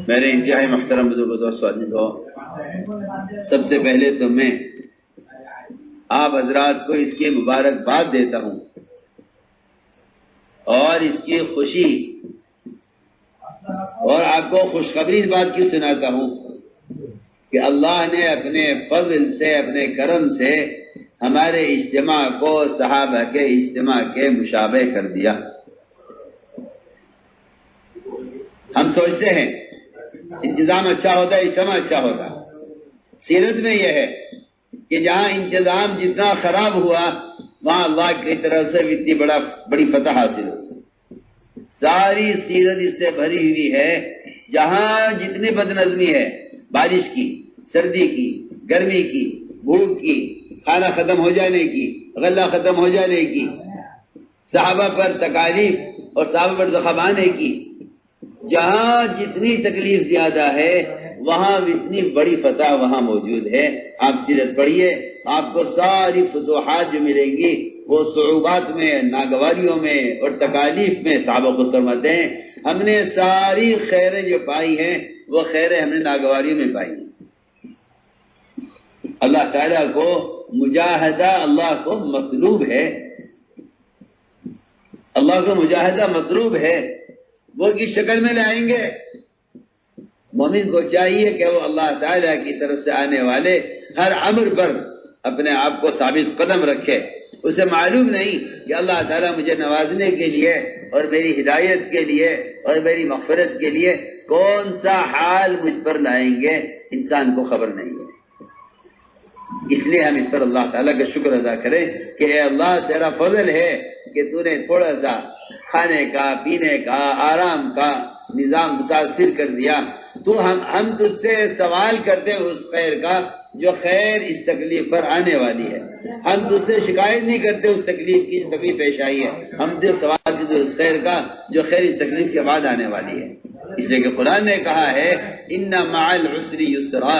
میرے انتہائی محترم بزرگوں دوستوں عزیزوں، سب سے پہلے تو میں آپ حضرات کو اس کی مبارکباد دیتا ہوں اور اس کی خوشی اور آپ کو خوشخبری اس بات کی سناتا ہوں کہ اللہ نے اپنے فضل سے، اپنے کرم سے ہمارے اجتماع کو صحابہ کے اجتماع کے مشابہ کر دیا۔ ہم سوچتے ہیں انتظام اچھا ہوتا ہے، اجتماع اچھا ہوتا، سیرت میں یہ ہے کہ جہاں انتظام جتنا خراب ہوا وہاں اللہ کی طرف سے اتنی بڑی فتح حاصل ہوئی۔ ساری سیرت اس سے بھری ہوئی ہے، جہاں جتنی بدنظمی ہے، بارش کی، سردی کی، گرمی کی، بھوک کی، کھانا ختم ہو جانے کی، غلہ ختم ہو جانے کی، صحابہ پر تکالیف اور صحابہ پر زخم آنے کی، جہاں جتنی تکلیف زیادہ ہے وہاں اتنی بڑی فتح وہاں موجود ہے۔ آپ سیرت پڑھیے، آپ کو ساری فتوحات جو ملیں گی وہ صعوبات میں، ناگواریوں میں اور تکالیف میں صحابہ خود فرماتے ہیں ہم نے ساری خیریں جو پائی ہیں وہ خیریں ہم نے ناگواریوں میں پائی ہیں۔ اللہ تعالیٰ کو مجاہدہ اللہ کو مطلوب ہے، اللہ کو مجاہدہ مطلوب ہے، وہ کس شکل میں لائیں گے؟ مومن کو چاہیے کہ وہ اللہ تعالیٰ کی طرف سے آنے والے ہر امر پر اپنے آپ کو ثابت قدم رکھے۔ اسے معلوم نہیں کہ اللہ تعالیٰ مجھے نوازنے کے لیے اور میری ہدایت کے لیے اور میری مغفرت کے لیے کون سا حال مجھ پر لائیں گے، انسان کو خبر نہیں ہے۔ اس لیے ہم اس پر اللہ تعالیٰ کا شکر ادا کریں کہ اے اللہ تیرا فضل ہے کہ تو نے تھوڑا سا کھانے کا، پینے کا، آرام کا نظام متاثر کر دیا۔ تو ہم تجھ سے سوال کرتے ہیں اس خیر کا جو خیر اس تکلیف پر آنے والی ہے، ہم تجھ سے شکایت نہیں کرتے اس تکلیف کی جو تکلیف پیش آئی ہے، ہم تجھ سے سوال کرتے اس خیر کا جو خیر اس تکلیف کے بعد آنے والی ہے۔ اس لیے کہ قرآن نے کہا ہے ان مع العسر یسرا،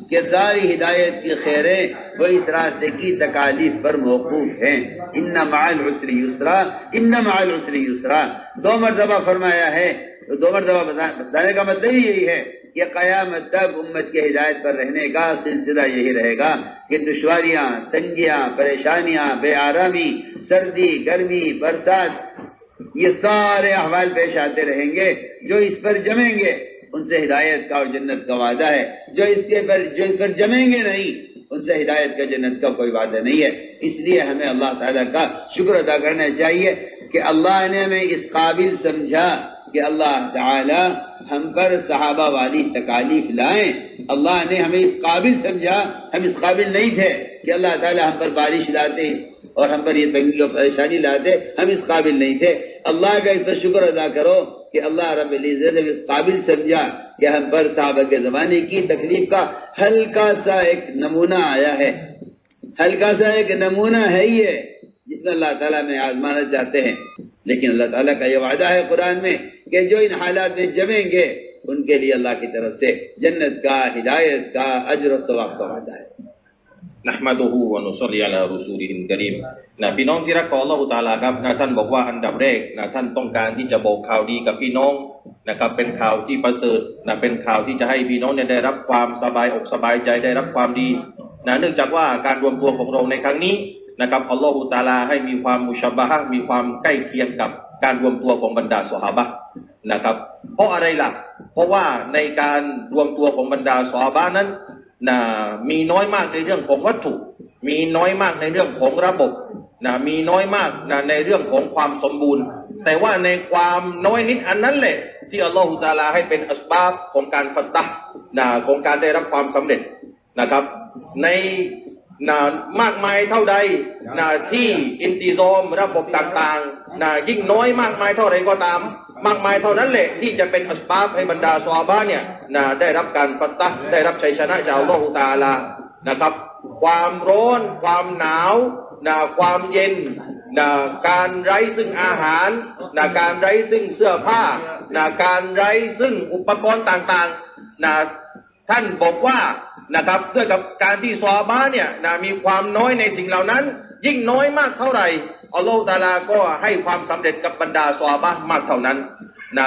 کہ ساری ہدایت کی خیریں وہ اس راستے کی تکالیف پر موقوف ہیں۔ ان مع العسر یسرا، ان مع العسر یسرا 2 مرتبہ فرمایا ہے، تو 2 مرتبہ بتانے کا مطلب یہی ہے کہ قیامت تک امت کے ہدایت پر رہنے کا سلسلہ یہی رہے گا کہ دشواریاں، تنگیاں، پریشانیاں، بے آرامی، سردی، گرمی، برسات، یہ سارے احوال پیش آتے رہیں گے۔ جو اس پر جمیں گے ان سے ہدایت کا اور جنت کا وعدہ ہے، جو اس پر جمیں گے نہیں ان سے ہدایت کا جنت کا کوئی وعدہ نہیں ہے۔ اس لیے ہمیں اللہ تعالیٰ کا شکر ادا کرنا چاہیے کہ اللہ نے ہمیں اس قابل سمجھا کہ اللہ تعالی ہم پر صحابہ والی تکالیف لائیں۔ اللہ نے ہمیں اس قابل سمجھا، ہم اس قابل نہیں تھے کہ اللہ تعالی ہم پر بارش لاتے اور ہم پر یہ تنگی و پریشانی لاتے، ہم اس قابل نہیں تھے۔ اللہ کا اس پر شکر ادا کرو کہ اللہ رب العزت نے اس قابل سمجھا کہ ہم پر صحابہ کے زمانے کی تکلیف کا ہلکا سا ایک نمونہ آیا ہے، ہلکا سا ایک نمونہ ہے یہ جس میں اللہ تعالیٰ میں آزمانا چاہتے ہیں۔ لیکن اللہ تعالیٰ کا یہ وعدہ ہے قرآن میں کہ جو ان حالات میں جمیں گے ان کے لیے اللہ کی طرف سے جنت کا، ہدایت کا، اجر و ثواب کا وعدہ ہے۔ نحمدہ و نصلی علی رسولہ الکریم พี่น้องที่รักของอัลเลาะห์ตะอาลาครับท่านบอกว่าอันดับแรกท่านต้องการที่จะบอกข่าวดีกับพี่น้องนะครับเป็นข่าวที่ประเสริฐเป็นข่าวที่จะให้พี่น้องได้รับความสบายอกสบายใจได้รับความดีเนื่องจากว่าการรวมตัวของเราในครั้งนี้นะครับอัลเลาะห์ตะอาลาให้มีความมุชับบะฮะห์มีความใกล้เคียงกับการรวมตัวของบรรดาซอฮาบะห์นะครับเพราะอะไรล่ะเพราะว่าในการรวมตัวของบรรดาซอฮาบะห์นั้นมีน้อยมากในเรื่องของวัตถุมีน้อยมากในเรื่องของระบบมีน้อยมากในเรื่องของความสมบูรณ์แต่ว่าในความน้อยนิดอันนั้นแหละที่อัลลอฮฺตะอาลาให้เป็นอัสบาบของการฟัตฮ์ของการได้รับความสำเร็จนะครับในมากมายเท่าใดที่อินติซอมระบบต่างๆยิ่งน้อยมากมายเท่าไรก็ตามมากมายเท่านั้นแหละที่จะเป็นอัสบาบให้บรรดาซอฮาบะห์เนี่ยได้รับการฟัตฮ์ได้รับชัยชนะจากอัลลอฮฺตะอาลานะครับความร้อนความหนาวความเย็นการไร้ซึ่งอาหารการไร้ซึ่งเสื้อผ้าการไร้ซึ่งอุปกรณ์ต่างๆท่านบอกว่านะครับด้วยกับการที่ซอฮาบะห์เนี่ยมีความน้อยในสิ่งเหล่านั้นยิ่งน้อยมากเท่าไหร่อัลลอฮฺตะอาลาก็ให้ความสำเร็จกับบรรดาซอฮาบะห์มากเท่านั้น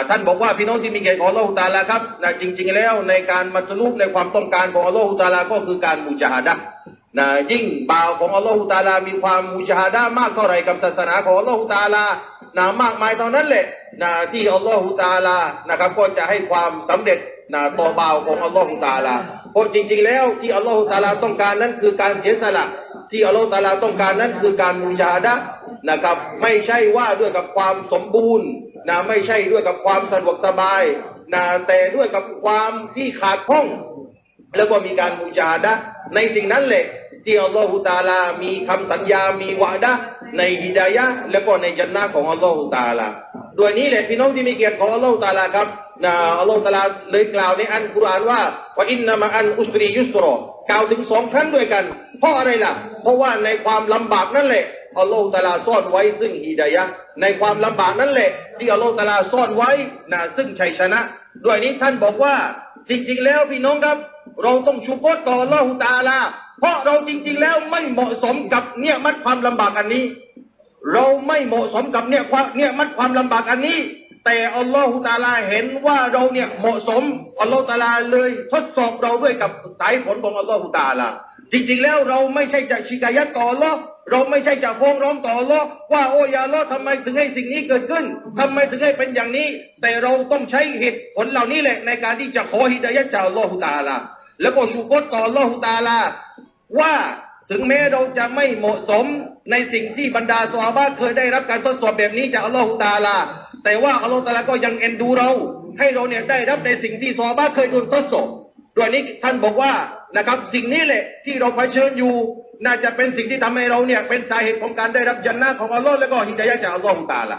ท่านบอกว่าพี่น้องที่มีเกียรติของอัลลอฮฺตะอาลาครับจริงๆแล้วในการมัตลูบในความต้องการของอัลลอฮฺตะอาลาก็คือการมุจาฮาดะห์ยิ่งบ่าวของอัลลอฮฺตะอาลามีความมุจาฮาดะห์มากเท่าไหร่กับศาสนาของอัลลอฮฺตะอาลามากมายเท่านั้นแหละที่อัลลอฮฺตะอาลานะครับก็จะให้ความสำเร็จต่อบ่าวของอัลลอฮฺตะอาลาเพราะจริงๆแล้วที่อัลลอฮฺตะอาลาต้องการนั้นคือการเสียสละที่อัลลอฮฺตะอาลาต้องการนั้นคือการมุจาฮาดะห์นะครับไม่ใช่ว่าด้วยกับความสมบูรณ์ไม่ใช่ด้วยกับความสะดวกสบายแต่ด้วยกับความที่ขาดข้องแล้วก็มีการมุจาฮาดะห์ในสิ่งนั้นแหละที่อัลลอฮฺตะอาลามีคำสัญญามีวะดะห์ในฮิดายะห์และก็ในญันนะห์ของอัลลอฮฺตะอาลาด้วยนี้แหละพี่น้องที่มีเกียรติของอัลลอฮฺตะอาลาครับอัลลอฮฺตะอาลาเลยกล่าวในอัลกุรอานว่าวะอินนะมะอันอุสรียุสรอกล่าวถึง2 ครั้งด้วยกันเพราะอะไรล่ะเพราะว่าในความลำบากนั่นแหละอัลลอฮฺตะอาลาซ่อนไว้ซึ่งฮิดายะห์ในความลำบากนั่นแหละที่อัลลอฮฺตะอาลาซ่อนไว้ซึ่งชัยชนะด้วยนี้ท่านบอกว่าจริงๆแล้วพี่น้องครับเราต้องชุกรต่ออัลลอฮฺตะอาลาเพราะเราจริงๆแล้วไม่เหมาะสมกับเนี่ยมัดความลำบากอันนี้เราไม่เหมาะสมกับเนี่ยมัดความลำบากอันนี้แต่อัลลอฮฺตะอาลาเห็นว่าเราเนี่ยเหมาะสมอัลลอฮฺตะอาลาเลยทดสอบเราด้วยกับสายฝนของอัลลอฮฺตะอาลาจริงๆแล้วเราไม่ใช่จะชิกายะต่ออัลลอฮ์เราไม่ใช่จะฟ้องร้องต่ออัลลอฮ์ว่าโอ้ยาอัลลอฮ์ทำไมถึงให้สิ่งนี้เกิดขึ้นทำไมถึงให้เป็นอย่างนี้แต่เราต้องใช้เหตุผลเหล่านี้แหละในการที่จะขอฮิดายะห์จากอัลลอฮฺตะอาลาแล้วก็ชูกรต่ออัลลอฮฺตะอาลาว่าถึงแม้เราจะไม่เหมาะสมในสิ่งที่บรรดาซอฮาบะห์เคยได้รับการทดสอบแบบนี้จากอัลลอฮฺตะอาลาแต่ว่าอัลลอฮฺตะอาลาก็ยังเอ็นดูเราให้เราเนี่ยได้รับในสิ่งที่ซอฮาบะห์เคยโดนทดสอบด้วยนี้ท่านบอกว่านะครับสิ่งนี้แหละที่เราเผชิญอยู่น่าจะเป็นสิ่งที่ทำให้เราเนี่ยเป็นสาเหตุของการได้รับญันนะห์ของอัลลอฮ์และก็ฮิดายะห์จากอัลลอฮฺตะอาลา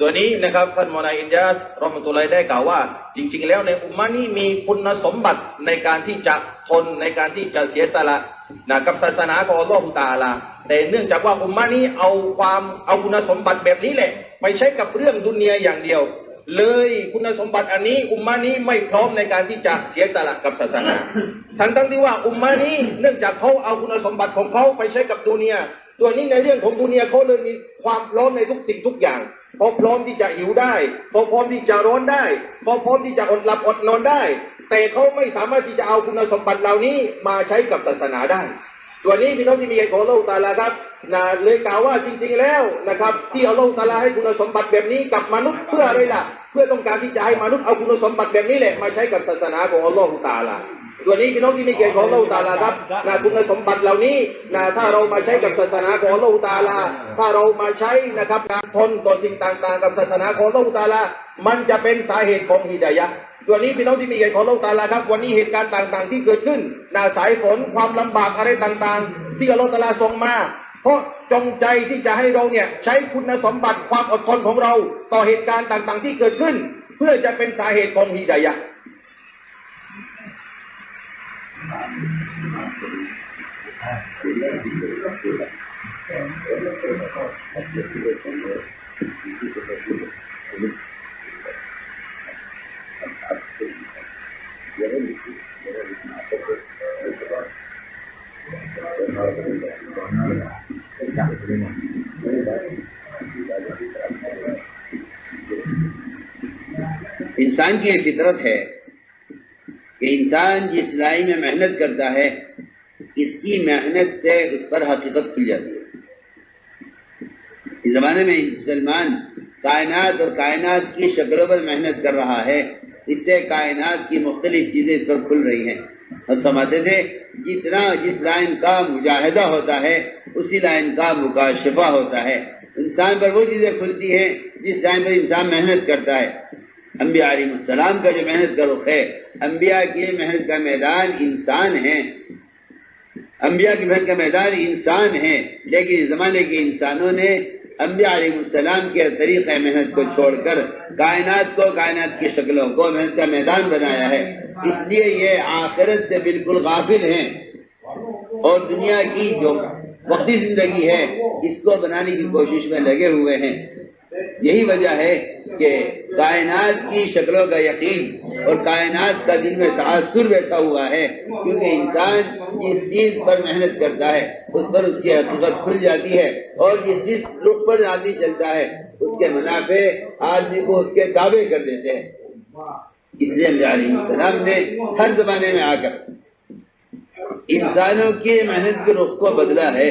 ตัวนี้นะครับท่านมอนาอินยาสรอห์มะตุลลอฮิได้กล่าวว่าจริงๆแล้วในอุมมะนี้มีคุณสมบัติในการที่จะทนในการที่จะเสียสละกับศาสนาของอัลลอฮฺตะอาลาแต่เนื่องจากว่าอุมมะนี้เอาคุณสมบัติแบบนี้แหละไปใช้กับเรื่องดุนยาอย่างเดียวเลยคุณสมบัติอันนี้อุมมะนี้ไม่พร้อมในการที่จะเสียสละกับศาสนาทั้งที่ว่าอุมมะนี้เนื่องจากเขาเอาคุณสมบัติของเขาไปใช้กับดุนยาตัวนี้ในเรื่องของดุนยาเขาเลยมีความพร้อมในทุกสิ่งทุกอย่างพร้อมที่จะหิวได้พร้อมที่จะร้อนได้พร้อมที่จะอดหลับอดนอนได้แต่เขาไม่สามารถที่จะเอาคุณสมบัติเหล่านี้มาใช้กับศาสนาได้ตัวนี้พี่น้องที่มีของอัลลอฮฺตะอาลาครับเลยกล่าวว่าจริงๆแล้วนะครับที่อัลลอฮฺตะอาลาให้คุณสมบัติแบบนี้กับมนุษย์เพื่ออะไรล่ะเพื่อต้องการที่จะให้มนุษย์เอาคุณสมบัติแบบนี้แหละมาใช้กับศาสนาของอัลลอฮฺตะอาลาตัวนี้พี่น้องที่มีเกียรติของอัลลอฮฺตะอาลาครับคุณสมบัติเหล่านี้ถ้าเรามาใช้กับศาสนาของอัลลอฮฺตะอาลาถ้าเรามาใช้นะครับการทนต่อสิ่งต่างๆกับศาสนาของอัลลอฮฺตะอาลามันจะเป็นสาเหตุของฮิดายะห์ตัวนี้พี่น้องที่มีเกียรติของอัลลอฮฺตะอาลาครับวันนี้เหตุการณ์ต่างๆที่เกิดขึ้นสายฝนความลำบากอะไรต่างๆที่อัลลอฮฺตะอาลาส่งมาเพราะจงใจที่จะให้เราเนี่ยใช้คุณสมบัติความอดทนของเราต่อเหตุการณ์ต่างๆที่เกิดขึ้นเพื่อจะเป็นสาเหตุของฮิดายะห์ انسان کی یہ فطرت ہے کہ انسان جس لائن میں محنت کرتا ہے اس کی محنت سے اس پر حقیقت کھل جاتی ہے۔ اس زمانے میں مسلمان کائنات اور کائنات کی شکلوں پر محنت کر رہا ہے، اس سے کائنات کی مختلف چیزیں اس پر کھل رہی ہیں۔ اور سمجھتے تھے جتنا جس لائن کا مجاہدہ ہوتا ہے اسی لائن کا مکاشفہ ہوتا ہے۔ انسان پر وہ چیزیں کھلتی ہیں جس لائن پر انسان محنت کرتا ہے۔ انبیاء علیہ السلام کا جو محنت کا رخ ہے، انبیاء کی محنت کا میدان انسان ہے، انبیاء کی محنت کا میدان انسان ہے، لیکن اس زمانے کے انسانوں نے انبیاء علیہ السلام کے طریقہ محنت کو چھوڑ کر کائنات کو، کائنات کی شکلوں کو محنت کا میدان بنایا ہے۔ اس لیے یہ آخرت سے بالکل غافل ہیں اور دنیا کی جو وقتی زندگی ہے اس کو بنانے کی کوشش میں لگے ہوئے ہیں۔ یہی وجہ ہے کہ کائنات کی شکلوں کا یقین اور کائنات کا دل میں تاثر بیٹھا ہوا ہے، کیونکہ انسان جس چیز پر محنت کرتا ہے اس پر اس کی حقیقت کھل جاتی ہے، اور جس رخ پر آدمی چلتا ہے اس کے منافع آدمی کو اس کے تابع کر دیتے ہیں۔ اس لیے انبیاء علیہ السلام نے ہر زمانے میں آ کر انسانوں کی محنت کے رخ کو بدلا ہے۔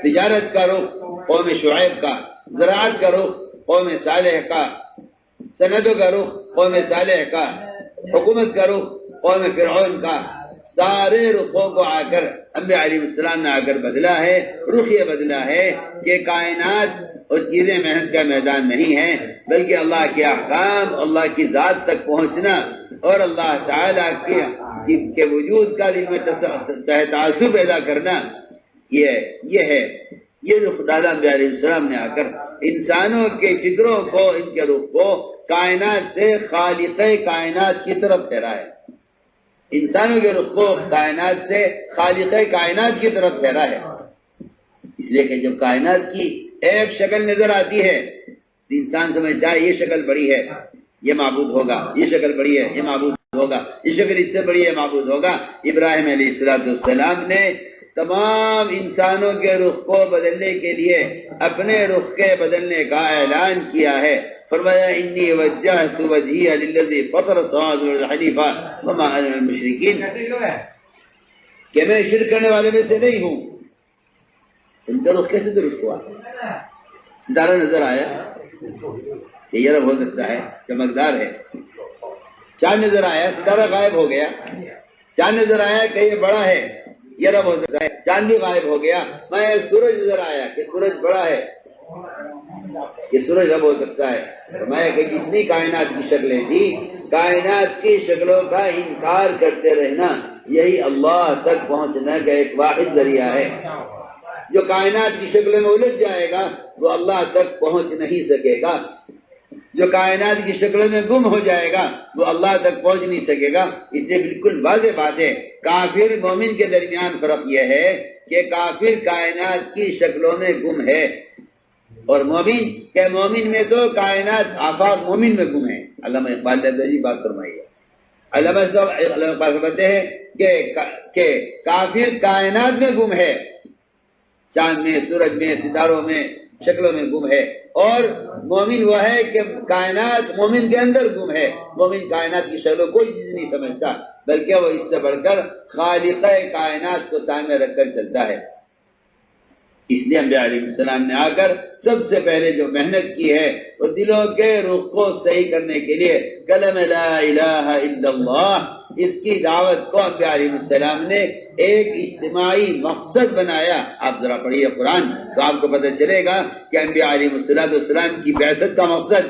تجارت کا رخ قوم شعیب کا، زراعت کا رخ قوم صالح کا، صنعتوں کا رخ قوم صالح کا، حکومت کا رخ قوم فرعون کا، سارے رخوں کو آ کر انبیاء علیہ السلام نے آ کر بدلا ہے۔ رخ یہ بدلا ہے کہ کائنات اور چیزیں محنت کا میدان نہیں ہیں، بلکہ اللہ کے احکام، اللہ کی ذات تک پہنچنا اور اللہ تعالیٰ کے وجود کا دل میں تاثر پیدا کرنا، یہ ہے یہ رخ ڈالا انبیاء علیہ السلام نے آ کر انسانوں کے فکروں کو، ان کے رخ کو کائنات سے خالق کائنات کی طرف پھیرا ہے۔ انسانوں کے رخ کو کائنات سے خالق کائنات کی طرف پھیرا ہے۔ اس لیے کہ جب کائنات کی ایک شکل نظر آتی ہے تو انسان سمجھتا ہے یہ شکل بڑی ہے، یہ معبود ہوگا، یہ شکل بڑی ہے، یہ معبود ہوگا، یہ شکل اس سے بڑی ہے، معبود ہوگا۔ ابراہیم علیہ السلام نے تمام انسانوں کے رخ کو بدلنے کے لیے اپنے رخ کے بدلنے کا اعلان کیا ہے۔ فرمایا انی وجہت وجہی للذی فطر السماوات والارض حنیفا وما انا من المشرکین، کہ میں شرک کرنے والے میں سے نہیں ہوں۔ ان کا رخ کیسے درست ہوا؟ ستارہ نظر آیا کہ یہ رب ہو سکتا ہے، چمکدار ہے۔ چاند نظر آیا، ستارہ غائب ہو گیا۔ چاند نظر آیا کہ یہ بڑا ہے، یہ رب ہو سکتا ہے، چاند بھی غائب ہو گیا۔ میں سورج نظر آیا کہ سورج بڑا ہے، یہ سورج رب ہو سکتا ہے۔ میں کہ جتنی کائنات کی شکلیں تھی، کائنات کی شکلوں کا انکار کرتے رہنا یہی اللہ تک پہنچنے کا ایک واحد ذریعہ ہے۔ جو کائنات کی شکل میں الجھ جائے گا وہ اللہ تک پہنچ نہیں سکے گا، جو کائنات کی شکل میں گم ہو جائے گا وہ اللہ تک پہنچ نہیں سکے گا۔ اس لیے بالکل واضح بات ہے، کافر مومن کے درمیان فرق یہ ہے کہ کافر کائنات کی شکلوں میں گم ہے، اور مومن کہ مومن میں تو کائنات آفاق مومن میں گم ہے۔ علامہ اقبال نے بات فرمائی ہے۔ علامہ اقبال فرماتے ہیں کہ کافر کائنات میں گم ہے، چاند میں، سورج میں، ستاروں میں، شکلوں میں گم ہے، اور مومن وہ ہے کہ کائنات مومن کے اندر گم ہے۔ مومن کائنات کی شکلوں کوئی چیز نہیں سمجھتا، بلکہ وہ اس سے بڑھ کر خالق کائنات کو سامنے رکھ کر چلتا ہے۔ اس لیے انبیاء علیہ السلام نے آ کر سب سے پہلے جو محنت کی ہے وہ دلوں کے رخ کو صحیح کرنے کے لیے کلمہ لا الہ الا اللہ، اس کی دعوت کو انبیاء علیہ السلام نے ایک اجتماعی مقصد بنایا۔ آپ ذرا پڑھیے قرآن تو آپ کو پتہ چلے گا کہ انبیاء علیہ السلام کی بعثت کا مقصد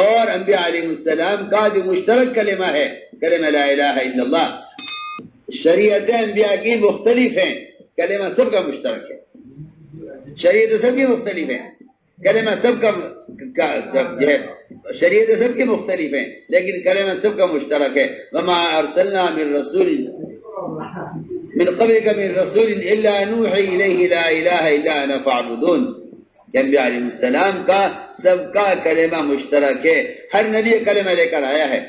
اور انبیاء علیہ السلام کا جو مشترک کلمہ ہے، کلمہ لا الہ الا اللہ۔ شریعتیں انبیاء کی مختلف ہیں، کلمہ سب کا مشترک ہے۔ شریعت سب کی مختلف ہیں، کلمہ سب کا جو ہے، شریعت سب کی مختلف ہیں لیکن کلمہ سب کا مشترک ہے۔ وما ارسلنا من رسول من قبلک من رسول الا نوحی الیہ لا الہ الا انا فاعبدون، کہ انبیاء علیہ السلام کا سب کا کلمہ مشترک ہے، ہر نبی کلمہ لے کر آیا ہے۔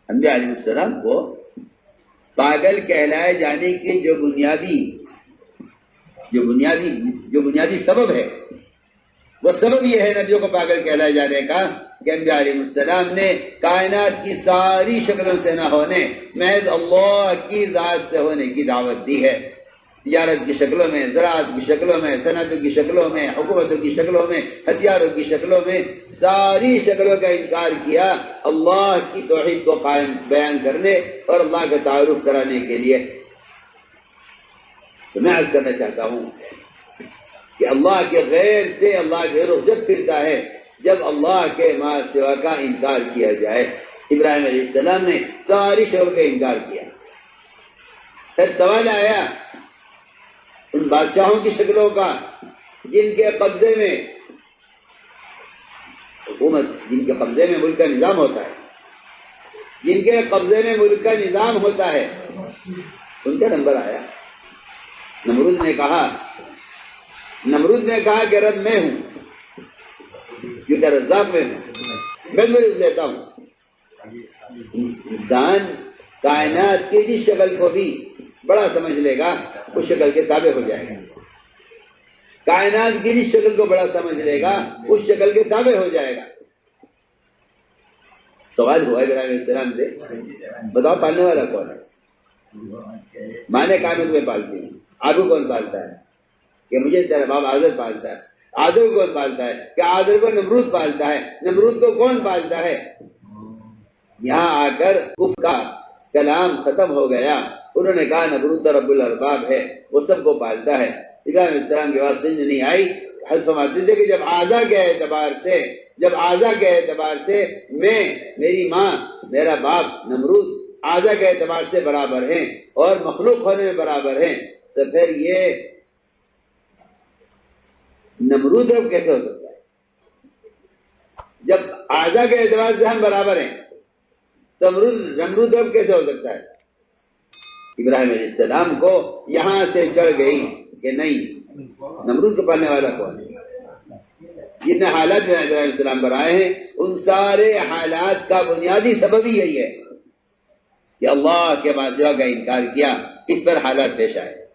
انبیاء علیہ السلام کو پاگل کہلائے جانے کی جو بنیادی سبب ہے وہ سبب یہ ہے نبیوں کو پاگل کہلائے جانے کا کہ انبیاء علیہ السلام نے کائنات کی ساری شکلوں سے نہ ہونے محض اللہ کی ذات سے ہونے کی دعوت دی ہے۔ تجارت کی شکلوں میں، زراعت کی شکلوں میں، صنعتوں کی شکلوں میں، حکومتوں کی شکلوں میں، ہتھیاروں کی شکلوں میں، ساری شکلوں کا انکار کیا اللہ کی توحید کو قائم بیان کرنے اور اللہ کا تعارف کرانے کے لیے۔ تو میں عرض کرنا چاہتا ہوں کہ اللہ کے غیر سے اللہ کے رخ جب پھرتا ہے جب اللہ کے ما سوا کا انکار کیا جائے۔ ابراہیم علیہ السلام نے ساری شکلوں کا انکار کیا۔ پھر سوال آیا ان بادشاہوں کی شکلوں کا جن کے قبضے میں حکومت، جن کے قبضے میں ملک کا نظام ہوتا ہے، جن کے قبضے میں ملک کا نظام ہوتا ہے، ان کا نمبر آیا۔ نمرود نے کہا کہ رب میں ہوں، کیونکہ رزاق میں ہوں، میں رزق دیتا ہوں۔ انسان کائنات کی جس شکل کو بھی بڑا سمجھ لے گا اس شکل کے تابع ہو جائے گا، کائنات کی جس شکل کو بڑا سمجھ لے گا اس شکل کے تابع ہو جائے گا۔ سوال ہوا ابراہیم علیہ السلام سے، بتاؤ پالنے والا کون ہے؟ ماں نے کہا میں تمہیں پالتی ہوں۔ آبو کون پالتا ہے؟ کہ مجھے تیرا باپ آذر پالتا ہے۔ آذر کون پالتا ہے؟ کہ آذر کو نمرود پالتا ہے۔ نمرود کو کون پالتا ہے؟ یہاں آ کر کفر کا کلام ختم ہو گیا۔ انہوں نے کہا نمرود تو رب الارباب ہے، وہ سب کو پالتا ہے۔ ابراہیم علیہ السلام کے بعد سمجھ نہیں آئی۔ حضرت فرماتے تھے کہ جب اعضاء کے اعتبار سے میں، میری ماں، میرا باپ نمرود اعضاء کے اعتبار سے برابر ہیں اور مخلوق ہونے میں برابر ہیں، تو پھر یہ نمرود رب کیسے ہو سکتا ہے؟ جب اعضاء کے اعتبار سے ہم برابر ہیں تو نمرود رب کیسے ہو سکتا ہے؟ ابراہیم علیہ السلام کو یہاں سے چڑھ گئی کہ نہیں، نمرود کو پالنے والا کون ہے؟ جتنے حالات میں ابراہیم علیہ السلام پر آئے ہیں ان سارے حالات کا بنیادی سبب ہی یہی ہے کہ اللہ کے بادشاہ کا انکار کیا، اس پر حالات پیش آئے۔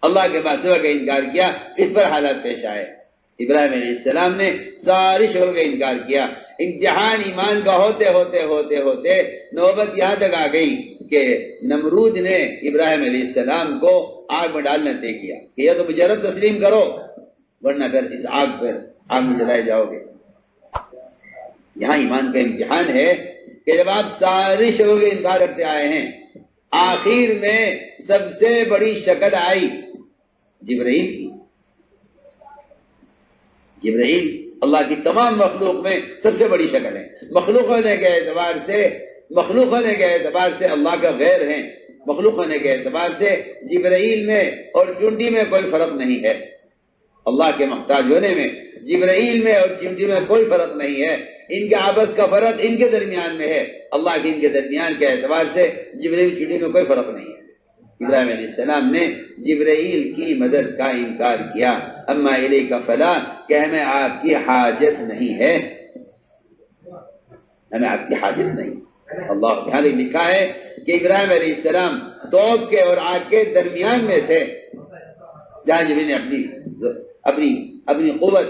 اللہ کے بادشاہ کا انکار کیا، اس پر حالات پیش آئے۔ ابراہیم علیہ السلام نے ساری شکلوں کا انکار کیا۔ امتحان ایمان کا ہوتے ہوتے ہوتے ہوتے نوبت یہاں تک آ گئی کہ نمرود نے ابراہیم علیہ السلام کو آگ میں ڈالنا طے کیا کہ یا تو مجرد تسلیم کرو ورنہ پھر اس آگ میں جلائے جاؤ گے۔ یہاں ایمان کا امتحان ہے کہ جب آپ ساری شکلوں کے انکار کرتے آئے ہیں، آخر میں سب سے بڑی شکل آئی جبرائیل کی۔ جبرائیل اللہ کی تمام مخلوق میں سب سے بڑی شکل ہے۔ مخلوق ہونے کے اعتبار سے اللہ کا غیر ہیں، مخلوق ہونے کے اعتبار سے جبرائیل میں اور چونٹی میں کوئی فرق نہیں ہے۔ اللہ کے محتاج ہونے میں جبرائیل میں اور چونٹی میں کوئی فرق نہیں ہے، ان کے آپس کا فرق ان کے درمیان میں ہے۔ اللہ کے ان کے درمیان کے اعتبار سے جبرائیل چونٹی میں کوئی فرق نہیں ہے۔ ابراہیم علیہ السلام نے جبرائیل کی مدد کا انکار کیا۔ اما الیک فلا، کہ ہمیں آپ کی حاجت نہیں ہے، ہمیں آپ کی حاجت نہیں۔ اللہ تعالی نے لکھا ہے کہ ابراہیم علیہ السلام توپ کے اور آگ کے درمیان میں تھے، جہاں جبرائیل نے اپنی قوت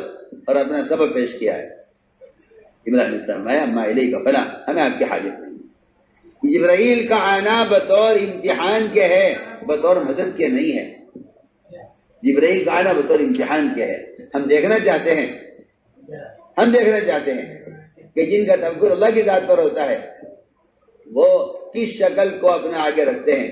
اور اپنا سبب پیش کیا ہے۔ ابراہیم علیہ السلام آیا اما الیک فلا، ہمیں آپ کی حاجت نہیں۔ جبرائیل کا آنا بطور امتحان کے ہے، بطور مدد کے نہیں ہے۔ جبرائیل کا آنا بطور امتحان کے ہے۔ ہم دیکھنا چاہتے ہیں کہ جن کا تفکر اللہ کی ذات پر ہوتا ہے وہ کس شکل کو اپنے آگے رکھتے ہیں۔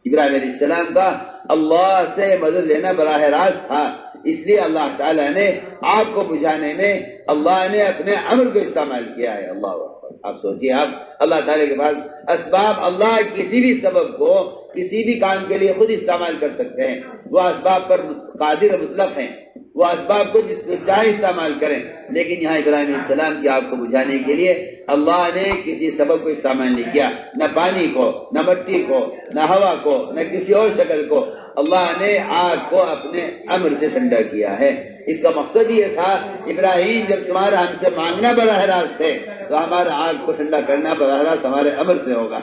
ابراہیم علیہ السلام کا اللہ سے مدد لینا براہ راست تھا، اس لیے اللہ تعالیٰ نے آگ کو بجھانے میں اللہ نے اپنے امر کو استعمال کیا ہے۔ اللہ اکبر۔ آپ سوچیے، آپ اللہ تعالیٰ کے پاس اسباب، اللہ کسی بھی سبب کو کسی بھی کام کے لیے خود استعمال کر سکتے ہیں، وہ اسباب پر قادر مطلق ہیں، وہ اسباب کو جس کو چاہے استعمال کریں، لیکن یہاں ابراہیم علیہ السلام کی آگ کو بجھانے کے لیے اللہ نے کسی سبب کو استعمال نہیں کیا، نہ پانی کو، نہ مٹی کو، نہ ہوا کو، نہ کسی اور شکل کو۔ اللہ نے آگ کو اپنے امر سے ٹھنڈا کیا ہے۔ اس کا مقصد یہ تھا، ابراہیم جب تمہارا ہم سے مانگنا براہ راست ہے تو ہمارا آگ کو ٹھنڈا کرنا براہ راست ہمارے امر سے ہوگا۔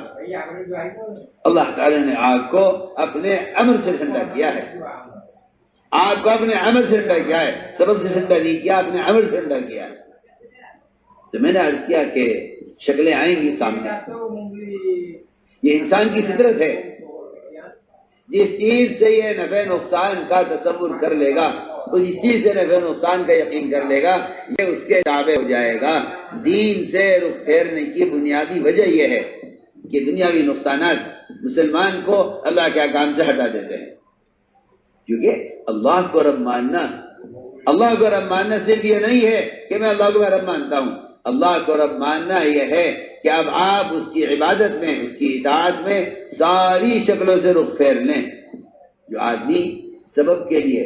اللہ تعالی نے آگ کو اپنے امر سے ٹھنڈا کیا ہے۔ آگ کو اپنے عمل سے ٹھنڈا کیا ہے، سبب سے ٹھنڈا نہیں کیا، اپنے عمل سے ٹھنڈا کیا ہے۔ تو میں نے عرض کیا کہ شکلیں آئیں گی سامنے، یہ انسان کی فطرت ہے۔ جس چیز سے یہ نفع نقصان کا تصور کر لے گا، تو جس چیز سے نفع نقصان کا یقین کر لے گا، یہ اس کے تابع ہو جائے گا۔ دین سے رخ پھیرنے کی بنیادی وجہ یہ ہے کہ دنیاوی نقصانات مسلمان کو اللہ کے احکام سے ہٹا دیتے ہیں، کیونکہ اللہ کو رب ماننا، اللہ کو رب ماننا صرف یہ نہیں ہے کہ میں اللہ کو رب مانتا ہوں، اللہ کو رب ماننا یہ ہے کہ اب آپ اس کی عبادت میں، اس کی اطاعت میں ساری شکلوں سے رخ پھیر لیں۔ جو آدمی سبب کے لیے،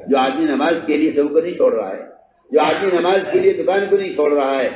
جو آدمی نماز کے لیے سبب کو نہیں چھوڑ رہا ہے، جو آدمی نماز کے لیے دکان کو نہیں چھوڑ رہا ہے،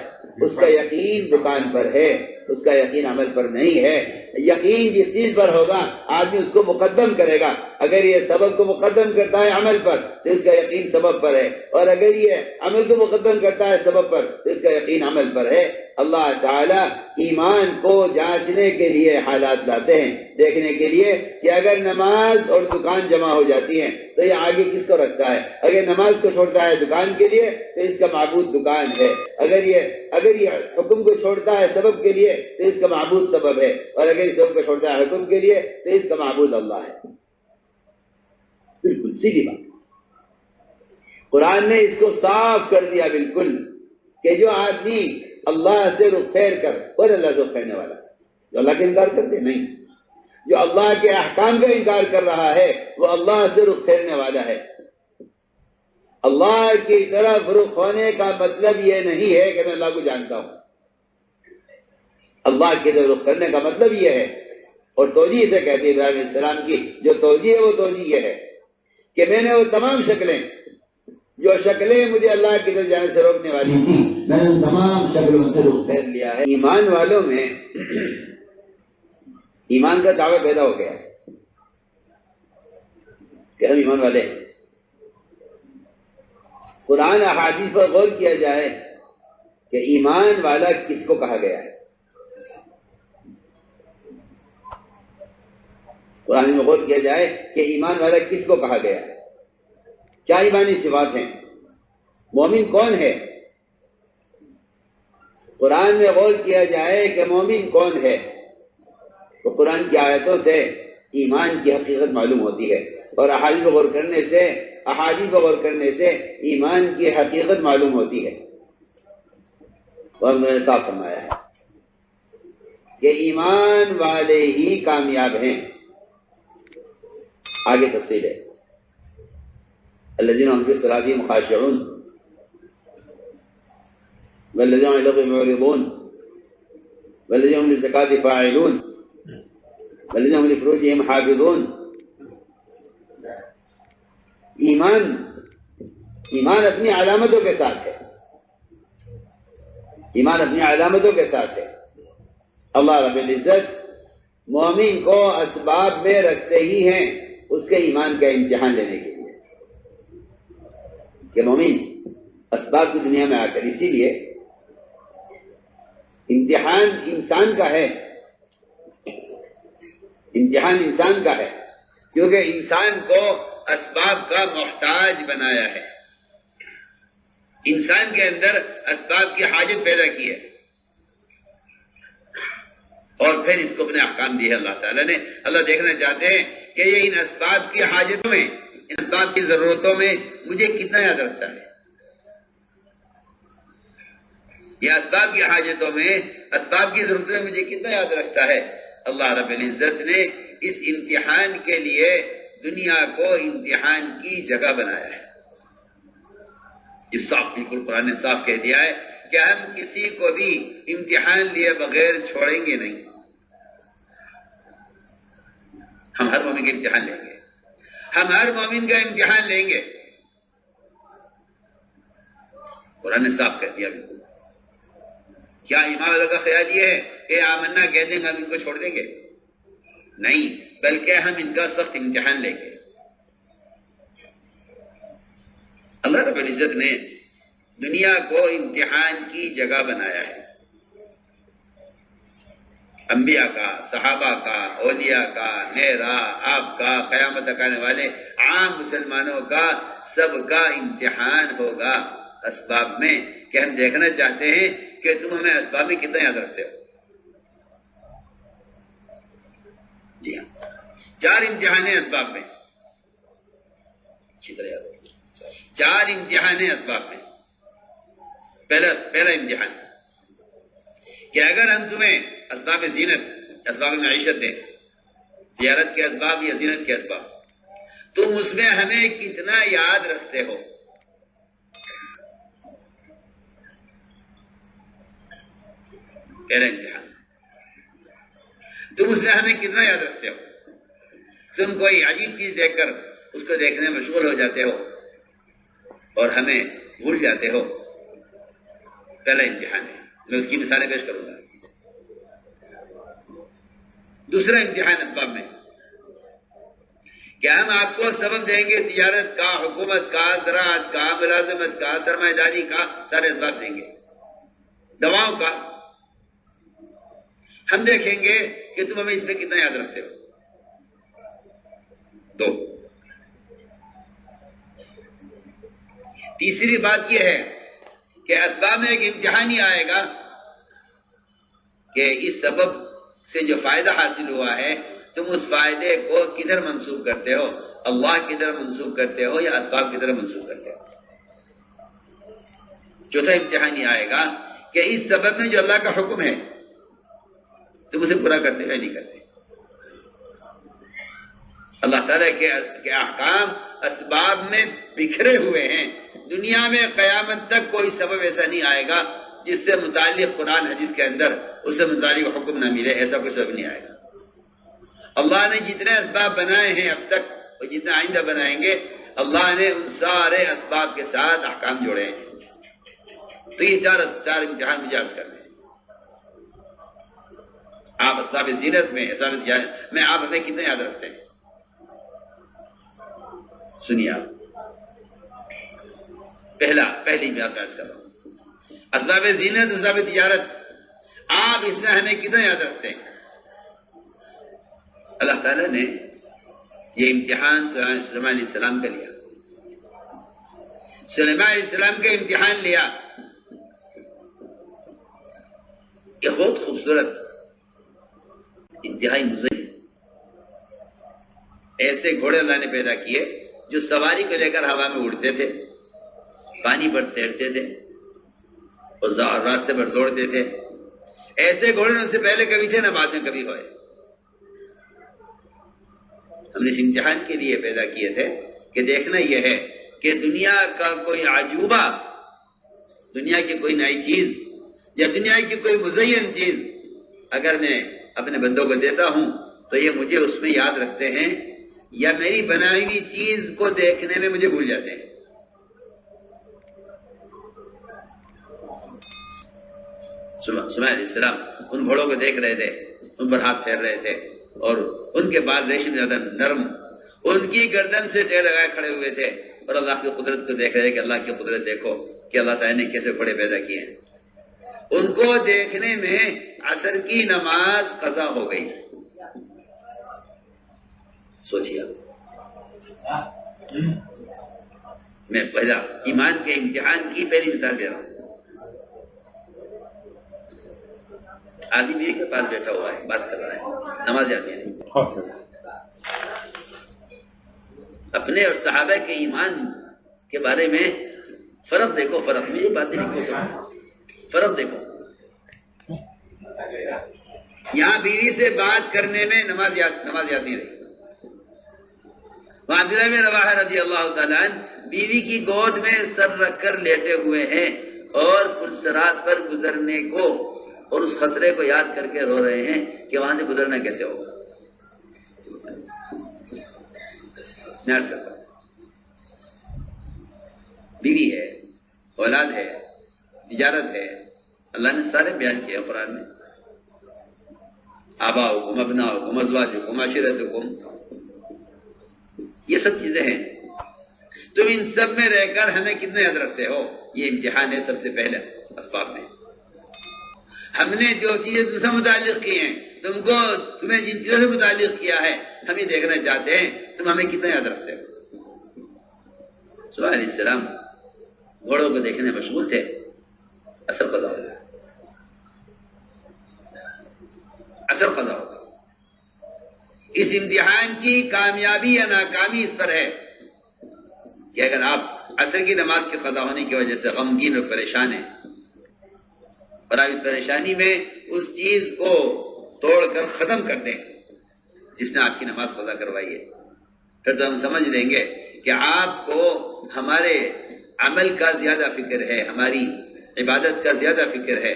اس کا یقین دکان پر ہے، اس کا یقین عمل پر نہیں ہے۔ یقین جس چیز پر ہوگا آدمی اس کو مقدم کرے گا۔ اگر یہ سبب کو مقدم کرتا ہے عمل پر تو اس کا یقین سبب پر ہے، اور اگر یہ عمل کو مقدم کرتا ہے سبب پر تو اس کا یقین عمل پر ہے۔ اللہ تعالیٰ ایمان کو جانچنے کے لیے حالات لاتے ہیں، دیکھنے کے لیے کہ اگر نماز اور دکان جمع ہو جاتی ہیں تو یہ آگے کس کو رکھتا ہے۔ اگر نماز کو چھوڑتا ہے دکان کے لیے تو اس کا معبود دکان ہے، اگر یہ حکم کو چھوڑتا ہے سبب کے لیے تو اس کا معبود سبب ہے، اور اگر سبب کو چھوڑتا ہے حکم کے لیے تو اس کا معبود اللہ ہے۔ بالکل سیدھی بات، قرآن نے اس کو صاف کر دیا بالکل، کہ جو آدمی اللہ سے رخ پھیر کر، اور اللہ سے رخ پھیرنے والا جو اللہ کا انکار کرتے نہیں، جو اللہ کے احکام کا انکار کر رہا ہے وہ اللہ سے رخ پھیرنے والا ہے۔ اللہ کی طرف رخ ہونے کا مطلب یہ نہیں ہے کہ میں اللہ کو جانتا ہوں، اللہ کی طرف رخ کرنے کا مطلب یہ ہے، اور توجیہ سے کہتے ہیں ابراہیم علیہ السلام کی جو توجیہ ہے وہ توجیہ یہ ہے کہ میں نے وہ تمام شکلیں، جو شکلیں مجھے اللہ کی طرف جانے سے روکنے والی تھی، میں نے ان تمام شکلوں سے رخ پھیر لیا ہے۔ ایمان والوں میں ایمان کا دعویٰ پیدا ہو گیا کہ ہم ایمان والے ہیں۔ قرآن احادیث پر غور کیا جائے کہ ایمان والا کس کو کہا گیا ہے۔ قرآن میں غور کیا جائے کہ ایمان والا کس کو کہا گیا ہے، کیا ایمانی صفات ہیں، مومن کون ہے۔ قرآن میں غور کیا جائے کہ مومن کون ہے تو قرآن کی آیتوں سے ایمان کی حقیقت معلوم ہوتی ہے، اور احادیث پر غور کرنے سے ایمان کی حقیقت معلوم ہوتی ہے۔ اور انہوں نے صاف فرمایا ہے کہ ایمان والے ہی کامیاب ہیں۔ آگے تفصیل ہے، الذین هم فی صلاتهم خاشعون والذین هم عن اللغو معرضون والذین هم للزکاة فاعلون والذین هم لفروجهم حافظون۔ ایمان اپنی علامتوں کے ساتھ ہے، ایمان اپنی علامتوں کے ساتھ ہے۔ اللہ رب العزت مومن کو اسباب میں رکھتے ہی ہیں اس کے ایمان کا امتحان لینے کے لیے، کہ مومن اسباب کی دنیا میں آ کر، اسی لیے امتحان انسان کا ہے، امتحان انسان کا ہے، کیونکہ انسان کو اسباب کا محتاج بنایا ہے، انسان کے اندر اسباب کی حاجت پیدا کی ہے، اور پھر اس کو اپنے احکام دیے اللہ تعالیٰ نے۔ اللہ دیکھنا چاہتے ہیں کہ یہ ان اسباب کی حاجتوں میں، ان اسباب کی ضرورتوں میں مجھے کتنا یاد رکھتا ہے۔ یہ اسباب کی حاجتوں میں، اسباب کی ضرورتوں میں مجھے کتنا یاد رکھتا ہے۔ اللہ رب العزت نے اس امتحان کے لیے دنیا کو امتحان کی جگہ بنایا ہے۔ اس صاف بالکل قرآن نے صاف کہہ دیا ہے کہ ہم کسی کو بھی امتحان لیے بغیر چھوڑیں گے نہیں، ہم ہر مومن کا امتحان لیں گے، ہم ہر مومن کا امتحان لیں گے۔ قرآن نے صاف کہہ دیا بالکل۔ کیا ایمان والوں کا خیال یہ ہے کہ آمنا کہہ دیں گے ہم ان کو چھوڑ دیں گے؟ نہیں، بلکہ ہم ان کا سخت امتحان لیں گے۔ اللہ رب العزت نے دنیا کو امتحان کی جگہ بنایا ہے، انبیاء کا، صحابہ کا، اولیاء کا، میرا، آپ کا، قیامت تک آنے والے عام مسلمانوں کا، سب کا امتحان ہوگا اسباب میں، کہ ہم دیکھنا چاہتے ہیں کہ تم ہمیں اسباب میں کتنا یاد رکھتے ہو۔ جی ہاں، 4 امتحان ہیں اسباب میں، اچھی طرح یاد رکھیں، 4 امتحان ہیں اسباب میں۔ پہلا امتحان کہ اگر ہم تمہیں اسباب زینت، اسباب معیشت دیں، تجارت کے اسباب یا زینت کے اسباب، تم اس میں ہمیں کتنا یاد رکھتے ہو۔ پہلا امتحان، تم اس میں ہمیں کتنا یاد رکھتے ہو۔ تم کوئی عجیب چیز دیکھ کر اس کو دیکھنے میں مشغول ہو جاتے ہو اور ہمیں بھول جاتے ہو۔ پہلا امتحان ہے، میں اس کی مثالیں پیش کروں گا۔ دوسرا امتحان اسباب میں کہ ہم آپ کو سبب دیں گے تجارت کا، حکومت کا، زراعت کا، ملازمت کا، سرمایہ داری کا، سارے اسباب دیں گے، دواؤں کا۔ ہم دیکھیں گے کہ تم ہمیں اس میں کتنا یاد رکھتے ہو۔ 2، تیسری بات یہ ہے کہ اسباب میں ایک امتحان ہی آئے گا کہ اس سبب سے جو فائدہ حاصل ہوا ہے تم اس فائدے کو کدھر منسوب کرتے ہو، اللہ کی طرف منسوب کرتے ہو یا اسباب کی طرف منسوب کرتے ہو۔ چوتھا امتحان یہ آئے گا کہ اس سبب میں جو اللہ کا حکم ہے تم اسے پورا کرتے ہو یا نہیں کرتے۔ اللہ تعالیٰ کے احکام اسباب میں بکھرے ہوئے ہیں، دنیا میں قیامت تک کوئی سبب ایسا نہیں آئے گا جس سے متعلق قرآن حدیث کے اندر اس سے متعلق حکم نہ ملے، ایسا کوئی سبب نہیں آئے گا۔ اللہ نے جتنے اسباب بنائے ہیں اب تک اور جتنا آئندہ بنائیں گے، اللہ نے ان سارے اسباب کے ساتھ احکام جوڑے ہیں۔ تو یہ چار امتحان مجھے عرض کرنے ہیں۔ آپ اسباب زینت میں، اسباب تجارت میں آپ ہمیں کتنے یاد رکھتے ہیں؟ سنیے آپ، پہلی بات عرض کر رہا ہوں، اسباب زینت، اسباب تجارت، آپ اس میں ہمیں کتنا یاد رکھتے ہیں؟ اللہ تعالیٰ نے یہ امتحان سلیمان علیہ السلام کا لیا۔ سلیمان علیہ السلام کا امتحان لیا، یہ بہت خوبصورت، انتہائی مزین ایسے گھوڑے اللہ نے پیدا کیے جو سواری کو لے کر ہوا میں اڑتے تھے، پانی پر تیرتے تھے اور راستے پر دوڑتے تھے۔ ایسے گھوڑے ان سے پہلے کبھی تھے نہ بعد میں کبھی ہوئے۔ ہم نے اس امتحان کے لیے پیدا کیے تھے کہ دیکھنا یہ ہے کہ دنیا کا کوئی عجوبہ، دنیا کی کوئی نئی چیز یا دنیا کی کوئی مزین چیز اگر میں اپنے بندوں کو دیتا ہوں تو یہ مجھے اس میں یاد رکھتے ہیں یا میری بنائی ہوئی چیز کو دیکھنے میں مجھے بھول جاتے ہیں۔ سلیمان علیہ السلام ان گھوڑوں کو دیکھ رہے تھے، ان پر ہاتھ پھیر رہے تھے اور ان کے بال ریشم زیادہ نرم، ان کی گردن سے ٹیل لگائے کھڑے ہوئے تھے اور اللہ کی قدرت کو دیکھ رہے کہ اللہ کی قدرت دیکھو کہ اللہ تعالیٰ نے کیسے گھوڑے پیدا کیے ہیں۔ ان کو دیکھنے میں عصر کی نماز قضا ہو گئی۔ سوچیے میں پہلا ایمان کے امتحان کی پہلی مثال دے رہا ہوں۔ آدمی میرے کے پاس بیٹھا ہوا ہے، بات کر رہا ہے، نماز آتی ہے نہیں۔ اپنے اور صحابہ کے ایمان کے بارے میں فرق دیکھو، فرق میری باتیں نہیں کہو سکتے، فرق دیکھو۔ یہاں بیوی سے بات کرنے میں نماز یاد نہیں رہی۔ وہاں عبداللہ بن رواحہ رضی اللہ تعالیٰ عنہ بیوی کی گود میں سر رکھ کر لیٹے ہوئے ہیں اور پلسرات پر گزرنے کو اور اس خطرے کو یاد کر کے رو رہے ہیں کہ وہاں سے گزرنا کیسے ہوگا۔ میں عرض کرتا ہوں، بیوی ہے، اولاد ہے، تجارت ہے، اللہ نے سارے بیان کیا قرآن میں۔ آباؤکم ابناؤکم ازواجکم عشیرتکم، یہ سب چیزیں ہیں۔ تم ان سب میں رہ کر ہمیں کتنے یاد رکھتے ہو؟ یہ امتحان ہے سب سے پہلے اسباب میں۔ ہم نے جو چیزیں تم سے متعلق کی ہیں تمہیں جن چیزوں سے متعلق کیا ہے ہم یہ دیکھنا چاہتے ہیں تم ہمیں کتنا یاد رکھتے ہو. صالح علیہ السلام گھوڑوں کو دیکھنے مشغول تھے. اثر قضا ہوگا، اثر قضا ہوگا. اس امتحان کی کامیابی یا ناکامی اس پر ہے کہ اگر آپ عصر کی نماز کے قضا ہونے کی وجہ سے غمگین اور پریشان ہیں اور آپ اس پریشانی میں اس چیز کو توڑ کر ختم کر دیں جس نے آپ کی نماز قضا کروائی ہے، پھر تو ہم سمجھ لیں گے کہ آپ کو ہمارے عمل کا زیادہ فکر ہے، ہماری عبادت کا زیادہ فکر ہے.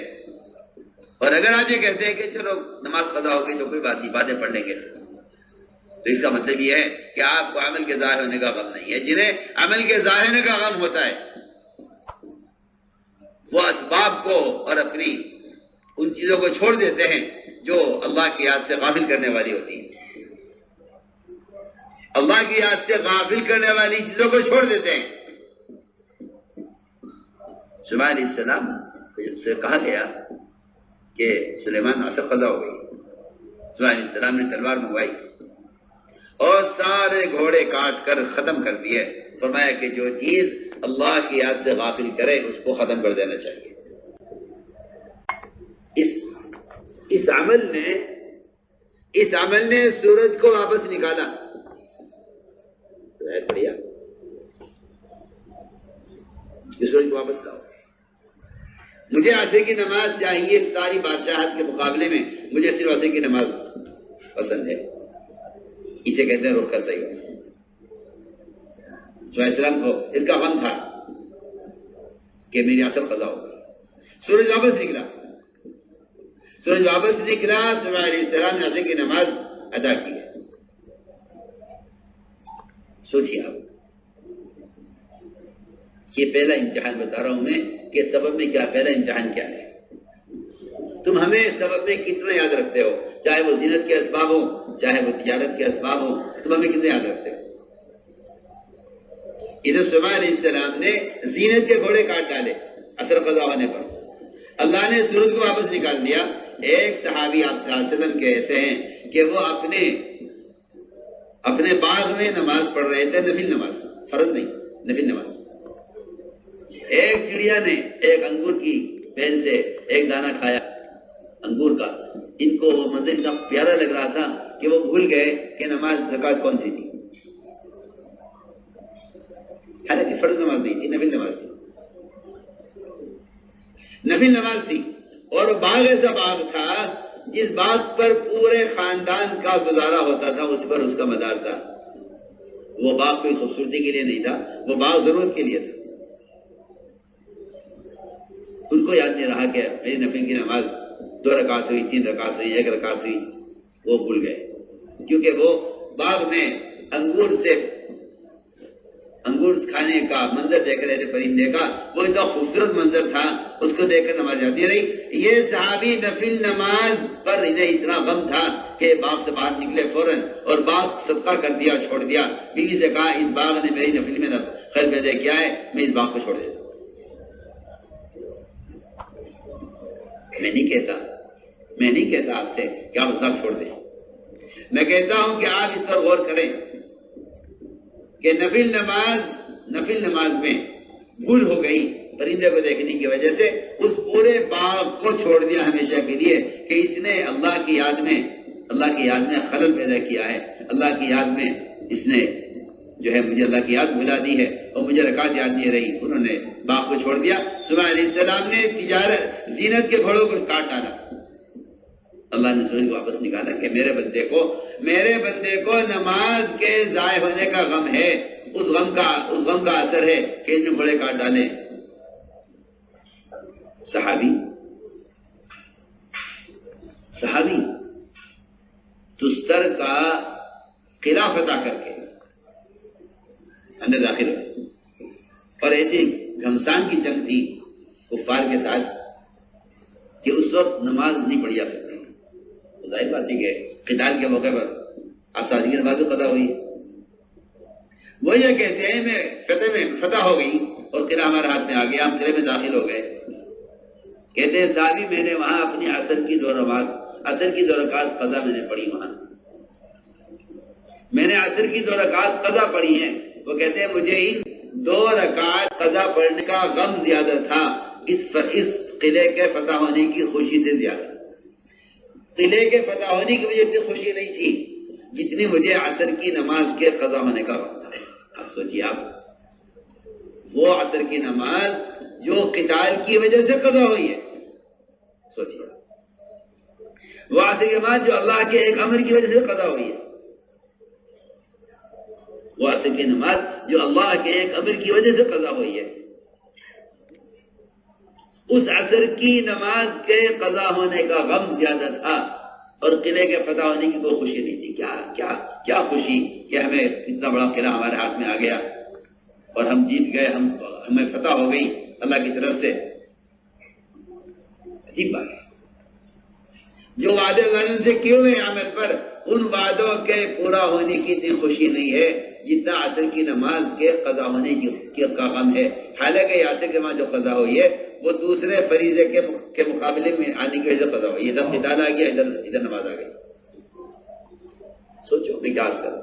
اور اگر آپ یہ کہتے ہیں کہ چلو نماز قضا ہو گئی تو کوئی بات نہیں، باتیں پڑھ لیں گے، تو اس کا مطلب یہ ہے کہ آپ کو عمل کے ضائع ہونے کا غم نہیں ہے. جنہیں عمل کے ضائع ہونے کا غم ہوتا ہے وہ اسباب کو اور اپنی ان چیزوں کو چھوڑ دیتے ہیں جو اللہ کی یاد سے غافل کرنے والی ہوتی ہیں. اللہ کی یاد سے غافل کرنے والی چیزوں کو چھوڑ دیتے ہیں. سلیمان علیہ السلام سے کہا گیا کہ سلیمان عصر قضا ہو گئی. سلیمان علیہ السلام نے تلوار منگوائی اور سارے گھوڑے کاٹ کر ختم کر دیے. فرمایا کہ جو چیز اللہ کی یاد سے غافل کرے اس کو ختم کر دینا چاہیے. اس عمل نے سورج کو واپس نکالا. بڑھیا سورج کو واپس لاؤ. مجھے عصر کی نماز چاہیے ساری بادشاہت کے مقابلے میں، مجھے صرف عصر کی نماز پسند ہے. اسے کہتے ہیں رخ کا صحیح. علیہ السلام کو اس کا غم تھا کہ میری عصر قضا ہو گئی. سورج واپس نکلا. سلیمان علیہ السلام نے عصر کی نماز ادا کی ہے. سوچیے آپ، یہ پہلا امتحان بتا رہا ہوں میں کہ سبب میں کیا، پہلا امتحان کیا ہے. تم ہمیں سبب میں کتنا یاد رکھتے ہو، چاہے وہ زینت کے اسباب ہو چاہے وہ تجارت کے اسباب ہو، تم ہمیں کتنا یاد رکھتے ہو. ادھر سلیمان علیہ السلام نے زینت کے گھوڑے کاٹ ڈالے عصر قضا ہونے پر. اللہ نے سورج کو واپس نکال دیا. ایک صحابی آپ صلی اللہ علیہ وسلم کے ایسے ہیں کہ وہ اپنے باغ میں نماز پڑھ رہے تھے، نفل نماز، فرض نہیں، نفل نماز. ایک چڑیا نے ایک انگور کی بیل سے ایک دانہ کھایا انگور کا. ان کو وہ منظر اتنا پیارا لگ رہا تھا کہ وہ بھول گئے کہ نماز زکوٰۃ کون سی تھی. حالانکہ فرض نماز نہیں تھی، نفل نماز تھی. نفل نماز تھی. اور باغ ایسا باغ تھا جس باغ پر پورے خاندان کا گزارا ہوتا تھا، اس پر اس کا مدار تھا. وہ باغ کوئی خوبصورتی کے لیے نہیں تھا، وہ باغ ضرورت کے لیے تھا. ان کو یاد نہیں رہا کہ میری نفل کی نماز 2 رکعت ہوئی، 3 رکعت ہوئی، 1 رکعت ہوئی. وہ بھول گئے کیونکہ وہ باغ میں انگور کھانے کا منظر دیکھ رہے تھے پرندے کا. وہ اتنا خوبصورت منظر تھا، اس کو دیکھ کر نماز جاتی رہی. یہ صحابی نفل نماز پر انہیں اتنا غم تھا کہ باغ سے باہر نکلے فوراً اور باغ صدقہ کر دیا، چھوڑ دیا. بیوی سے کہا اس باغ نے میری نفل میں خیر پیدا کیا ہے، میں اس باغ کو چھوڑ دیتا. میں نہیں کہتا آپ سے کہ آپ اس باغ چھوڑ دیں. میں کہتا ہوں کہ آپ اس پر غور کریں کہ نفل نماز میں بھول ہو گئی پرندے کو دیکھنے کی وجہ سے، اس پورے باغ کو چھوڑ دیا ہمیشہ کے لیے کہ اس نے اللہ کی یاد میں خلل پیدا کیا ہے. اللہ کی یاد میں اس نے جو ہے مجھے اللہ کی یاد بھلا دی ہے اور مجھے رکعت یاد نہیں رہی. انہوں نے باغ کو چھوڑ دیا. سلیمان علیہ السلام نے زینت کے گھوڑوں کو کاٹ ڈالا. اللہ نے سورج کو واپس نکالا کہ میرے بندے کو نماز کے ضائع ہونے کا غم ہے. اس غم کا اثر ہے کہ ان نے گھوڑے کاٹ ڈالے. صحابی تستر کا قلعہ فتح کر کے اندر داخل ہوئے اور ایسی گھمسان کی جنگ تھی کفار کے ساتھ کہ اس وقت نماز نہیں پڑھی جا سکتی. ظاہر بات ہے کہ قتال کے موقع پر آسانی کی نماز قضا ہوئی. وہ یہ کہتے ہیں میں فتح ہو گئی اور قلعہ ہمارے ہاتھ میں آ گیا، ہم قلعے میں داخل ہو گئے. کہتے ہیں صحابی میں نے وہاں اپنی عصر کی 2 نماز عصر کی 2 رکعت قضا میں نے پڑھی وہاں. میں نے عصر کی 2 رکعت قضا پڑھی ہیں. وہ کہتے ہیں مجھے ان 2 رکعت قضا پڑھنے کا غم زیادہ تھا اس قلعے کے فتح ہونے کی خوشی سے زیادہ. قلعے کے فتح ہونے کی وجہ سے خوشی نہیں تھی جتنی مجھے عصر کی نماز کے قضا ہونے کا غم تھا. اب سوچیے آپ، وہ عصر کی نماز جو قتال کی وجہ سے قضا ہوئی ہے، سوچیے وہ عصر کی نماز جو اللہ کے ایک امر کی وجہ سے قضا ہوئی ہے، وہ عصر کی نماز جو اللہ کے ایک امر کی وجہ سے قضا ہوئی ہے. اس عصر کی نماز کے قضا ہونے کا غم زیادہ تھا اور قلعے کے فتح ہونے کی کوئی خوشی نہیں تھی. کیا خوشی کہ ہمیں اتنا بڑا قلعہ ہمارے ہاتھ میں آ گیا اور ہم جیت گئے، ہمیں فتح ہو گئی اللہ کی طرف سے. عجیب بات ہے. جو وعدے اللہ سے کیے ہوئے عمل پر ان وعدوں کے پورا ہونے کی اتنی خوشی نہیں ہے جتنا عصر کی نماز کے قضا ہونے کا غم ہے. حالانکہ یہ عصر کی نماز جو قضا ہوئی ہے وہ دوسرے فریضے کے مقابلے میں آنے کی وجہ سے قضا ہوئی ہے. ادھر قتال آ گیا، ادھر نماز آ گئی. سوچو میں کیا کروں.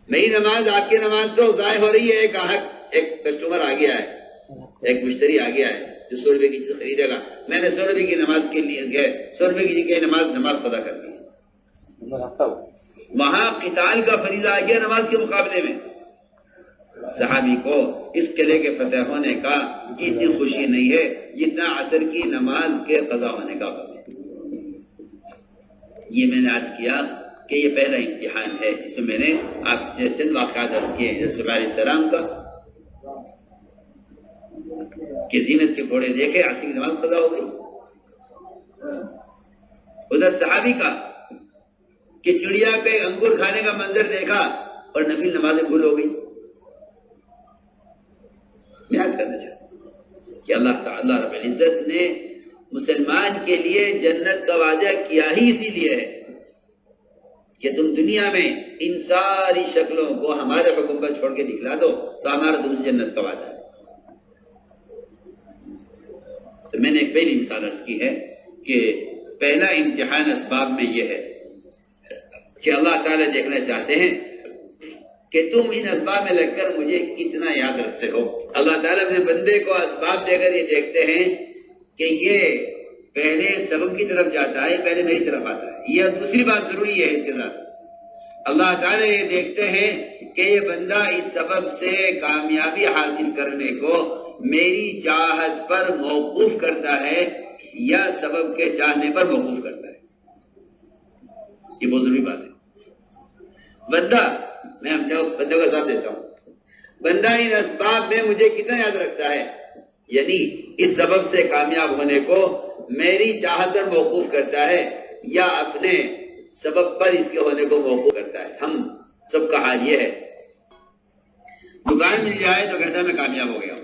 نئی نماز آپ کی نماز تو ضائع ہو رہی ہے. ایک کسٹمر آ گیا ہے، ایک مشتری آ گیا ہے جو 100 روپے کی چیز خریدے گا. میں نے 100 روپے کی نماز کے لیے گئے، 100 روپے کی نماز قضا کر دی. وہاں قتال کا فریضہ آ گیا نماز کے مقابلے میں. صحابی کو اس قلعے کے فتح ہونے کا اتنی خوشی نہیں ہے جتنا عصر کی نماز کے قضا ہونے کا غم ہے. یہ میں نے عرض کیا کہ یہ پہلا امتحان ہے جس میں نے آپ سے چند واقعات عرض کیے ہیں. رسول علیہ السلام کا کہ زینت کے گھوڑے دیکھے، عصر کی نماز قضا ہو گئی. ادھر صحابی کا کہ چڑیا کے انگور کھانے کا منظر دیکھا اور نفل نمازیں بھول ہو گئی. میں عرض کرنا چاہتا ہوں کہ اللہ تعالی رب العزت نے مسلمان کے لیے جنت کا وعدہ کیا ہی اسی لیے ہے کہ تم دنیا میں ان ساری شکلوں کو ہمارے حکم پر چھوڑ کے دکھلا دو تو ہمارا تم سے جنت کا وعدہ ہے. تو میں نے ایک پہلی مثال عرض کی ہے کہ پہلا امتحان اسباب میں یہ ہے کہ اللہ تعالیٰ دیکھنا چاہتے ہیں کہ تم ان اسباب میں لگ کر مجھے کتنا یاد رکھتے ہو. اللہ تعالیٰ اپنے بندے کو اسباب دے کر یہ دیکھتے ہیں کہ یہ پہلے سبب کی طرف جاتا ہے، پہلے میری طرف آتا ہے. یہ دوسری بات ضروری ہے اس کے ساتھ. اللہ تعالیٰ یہ دیکھتے ہیں کہ یہ بندہ اس سبب سے کامیابی حاصل کرنے کو میری چاہت پر موقوف کرتا ہے یا سبب کے چاہنے پر موقوف کرتا ہے. یہ بہت ضروری بات ہے. بندہ، میں بندوں کا ساتھ دیتا ہوں، بندہ ان اسباب میں مجھے کتنا یاد رکھتا ہے، یعنی اس سبب سے کامیاب ہونے کو میری چاہت پر موقوف کرتا ہے یا اپنے سبب پر اس کے ہونے کو موقوف کرتا ہے. ہم سب کا حال یہ ہے، دکان مل جائے تو کہتا ہے میں کامیاب ہو گیا ہوں،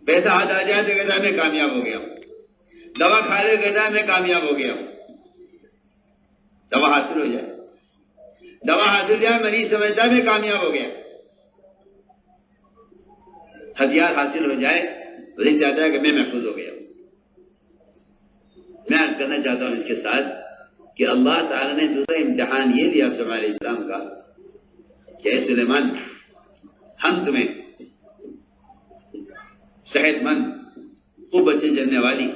پیسہ ہاتھ آ جائے تو کہتا ہے میں کامیاب ہو گیا ہوں، دوا کھا لے کہتا ہے میں کامیاب ہو گیا ہوں. دوا حاصل ہو جائے، دوا حاصل جائے، مریض سمجھتا ہے میں کامیاب ہو گیا. ہتھیار حاصل ہو جائے تو دل چاہتا ہے کہ میں محفوظ ہو گیا ہوں. میں عرض کرنا چاہتا ہوں اس کے ساتھ کہ اللہ تعالیٰ نے دوسرا امتحان یہ لیا سلیمان علیہ السلام کا کہ اے سلیمان، ہم تمہیں صحت مند، خوب بچے جننے والی،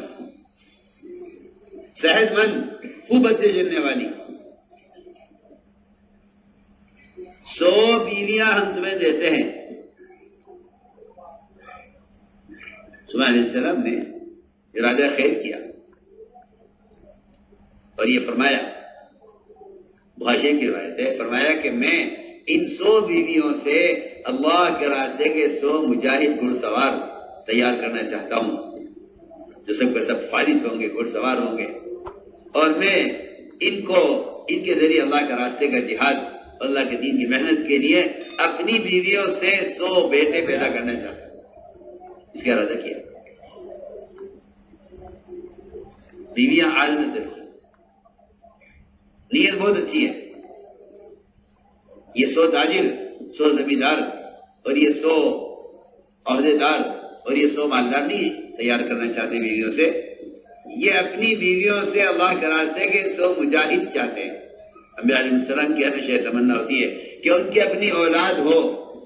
صحت مند خوب بچے جننے والی 100 بیویاں ہم تمہیں دیتے ہیں. سلیمان علیہ السلام نے ارادہ خیر کیا اور یہ فرمایا، بخاری کی روایت ہے، فرمایا کہ میں ان 100 بیویوں سے اللہ کے راستے کے 100 مجاہد گھڑ سوار تیار کرنا چاہتا ہوں جو سب کے سب فارس ہوں گے، گھڑ سوار ہوں گے، اور میں ان کے ذریعے اللہ کے راستے کا جہاد، اللہ کے دین کی محنت کے لیے اپنی بیویوں سے 100 بیٹے پیدا کرنا چاہتا ہوں. اس کا ارادہ کیا. بیویاں آج نہ صرف نیت بہت اچھی ہے. یہ 100 تاجر، 100 زمیندار اور یہ 100 عہدے دار اور یہ 100 مالدار نہیں تیار کرنا چاہتے بیویوں سے. یہ اپنی بیویوں سے اللہ کے راستے کے 100 مجاہد چاہتے ہیں۔ انبیاء علیہ السلام کی ہمیشہ تمنا ہوتی ہے کہ ان کی اپنی اولاد ہو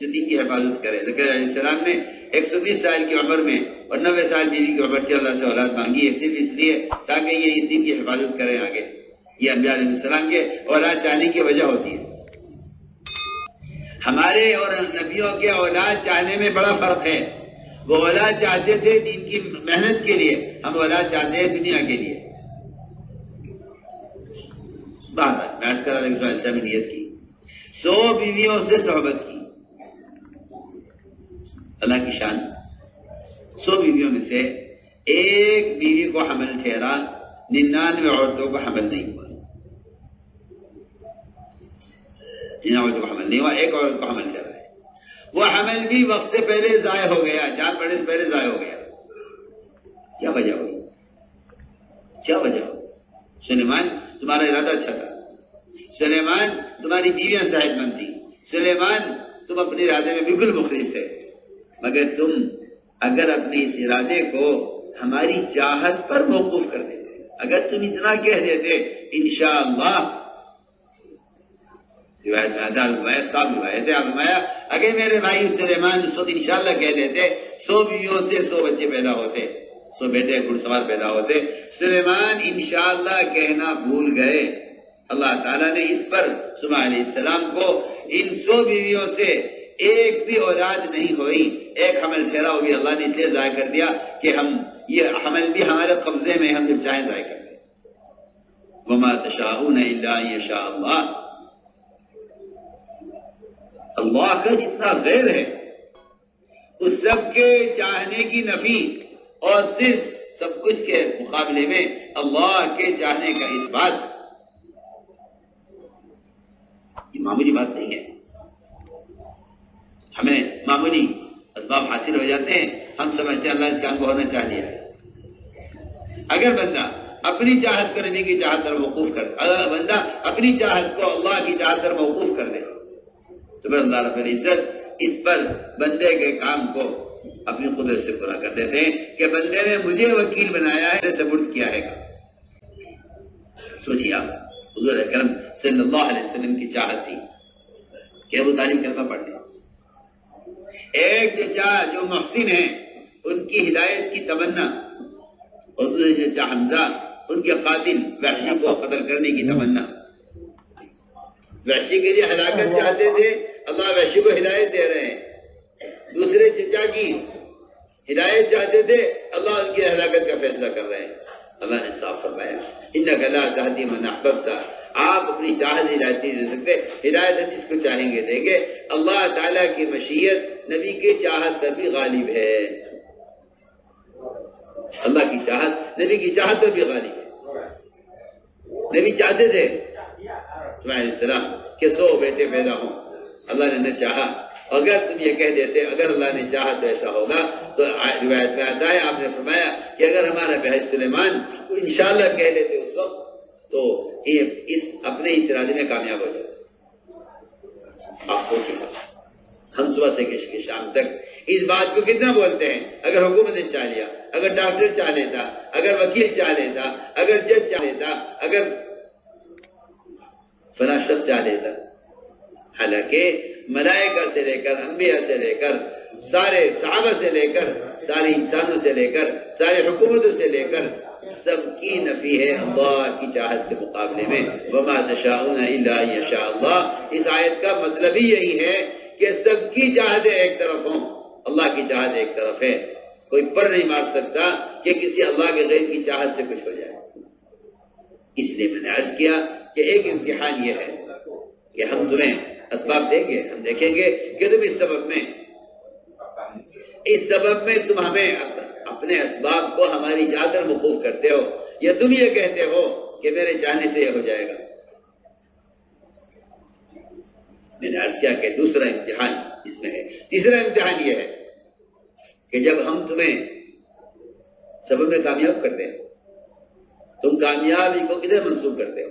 جو دین کی حفاظت کرے۔ زکریا علیہ السلام نے 120 سال کی عمر میں اور 90 سال بیوی کی عمر سے اللہ سے اولاد مانگی ہے، صرف اس لیے تاکہ یہ اس دین کی حفاظت کریں آگے۔ یہ انبیاء علیہ السلام کے اولاد چاہنے کی وجہ ہوتی ہے۔ ہمارے اور نبیوں کے اولاد چاہنے میں بڑا فرق ہے۔ وہ اولاد چاہتے تھے دین کی محنت کے لیے، ہم اولاد چاہتے ہیں دنیا کے لیے۔ بہرحال اسلامی نیت کی 100 بیویوں سے صحبت کی، اللہ کی شان۔ 100 بیویوں میں سے ایک بیوی کو حمل ٹھہرا، 99 عورتوں کو حمل نہیں ہوا۔ 99 عورتوں کو حمل نہیں ہوا، ایک عورت کو حمل ٹھہرا ہے۔ وہ حمل بھی وقت سے پہلے ضائع ہو گیا، جان پڑنے سے پہلے ضائع ہو گیا۔ کیا وجہ ہوئی؟ کیا وجہ ہوئی؟ سلیمان تمہارا ارادہ اچھا تھا، سلیمان تمہاری بیویاں صحت مند تھی، سلیمان تم اپنے ارادے میں بالکل مخلص تھے، مگر تم اگر اپنے اس ارادے کو ہماری چاہت پر موقوف کر دیتے، اگر تم اتنا کہہ دیتے انشاءاللہ، روایت میں آدھا فرمایا، صاحب روایت ہے، آپ فرمایا اگر میرے بھائی سلیمان اس وقت انشاءاللہ کہہ دیتے 100 بیویوں سے 100 بچے پیدا ہوتے، 100 بیٹے گھڑ سوار پیدا ہوتے۔ سلیمان انشاءاللہ کہنا بھول گئے۔ اللہ تعالیٰ نے اس پر سلیمان علیہ السلام کو ان 100 بیویوں سے ایک بھی اولاد نہیں ہوئی، ایک حمل ٹھہرا، وہ بھی اللہ نے اس لیے ضائع کر دیا کہ ہم یہ حمل بھی ہمارے قبضے میں، ہم جب چاہیں ضائع کر دیں۔ وما تشاءون الا ان یشاء اللہ۔ اللہ کا جتنا غیر ہے اس سب کے چاہنے کی نفی، اور صرف سب کچھ کے مقابلے میں اللہ کے چاہنے کا اس بات، یہ معمولی بات نہیں ہے۔ ہمیں معمولی اسباب حاصل ہو جاتے ہیں، ہم سمجھتے ہیں اللہ اس کام کو ہونا چاہ لیا ہے۔ اگر بندہ اپنی چاہت کو نبی کی چاہت پر موقوف کر، اگر بندہ اپنی چاہت کو اللہ کی چاہت پر موقوف کر دے تو پھر اللہ رب العزت اس پر بندے کے کام کو اپنی قدرت سے پورا کر دیتے ہیں کہ بندے نے مجھے وکیل بنایا ہے، سپرد کیا ہے۔ سوچیے آپ، حضور اکرم صلی اللہ علیہ وسلم کی چاہت تھی کہ ابو طالب کلمہ پڑھ لیں۔ ایک چچا جو محسن ہیں ان کی ہدایت کی تمنا، اور دوسرے چچا حمزہ ان کے قاتل وحشی کو قتل کرنے کی تمنا۔ وحشی کے لیے ہلاکت چاہتے تھے، اللہ وحشی کو ہدایت دے رہے ہیں۔ دوسرے چچا کی ہدایت چاہتے تھے، اللہ ان کی ہلاکت کا فیصلہ کر رہے ہیں۔ اللہ نے صاف فرمایا انک لا تہدی من احببت، آپ اپنی چاہت ہدایت نہیں دے سکتے، ہدایت جس کو چاہیں گے دیں گے۔ اللہ تعالیٰ کی مشیت نبی کی چاہت پر بھی غالب ہے، اللہ کی چاہت نبی کی چاہت پر بھی غالب ہے۔ نبی چاہتے تھے سلیمان علیہ السلام کہ 100 بیٹے پیدا ہوں، اللہ نے نہ چاہا۔ اگر تم یہ کہہ دیتے اگر اللہ نے چاہا تو ایسا ہوگا، تو روایت میں آتا ہے آپ نے فرمایا کہ اگر ہمارا بھائی سلیمان انشاءاللہ کہہ لیتے اس وقت تو اپنے اس ارادے میں کامیاب ہو جاتے۔ آپ سوچیں، ہم صبح سے شام تک اس بات کو کتنا بولتے ہیں، اگر حکومت نے چاہ لیا، اگر ڈاکٹر چاہ لیتا، اگر وکیل چاہ لیتا، اگر جج چاہ لیتا، اگر فلاں شخص چاہ لیتا۔ حالانکہ ملائکہ سے لے کر، انبیاء سے لے کر، سارے صحابہ سے لے کر، سارے انسانوں سے لے کر، سارے حکومتوں سے لے کر، سب کی نفی ہے اللہ کی چاہت کے مقابلے میں۔ وما تشاءون الا ان یشاء اللہ۔ اس آیت کا مطلب ہی یہی ہے کہ سب کی چاہتیں ایک طرف ہوں، اللہ کی چاہت ایک طرف ہے۔ کوئی پر نہیں مار سکتا کہ کسی اللہ کے غیر کی چاہت سے کچھ ہو جائے۔ اس لیے میں نے عرض کیا کہ ایک امتحان یہ ہے کہ ہم تمہیں اسباب دیں گے، ہم دیکھیں گے کہ تم اس سبب میں تم ہمیں اپنے اسباب کو ہماری چاہت پر موقوف کرتے ہو، یا تم یہ کہتے ہو کہ میرے چاہنے سے یہ ہو جائے گا۔ میں نے عرض کیا کہ دوسرا امتحان اس میں ہے۔ تیسرا امتحان یہ ہے کہ جب ہم تمہیں سبب میں کامیاب کرتے ہیں، تم کامیابی کو کدھر منسوخ کرتے ہو؟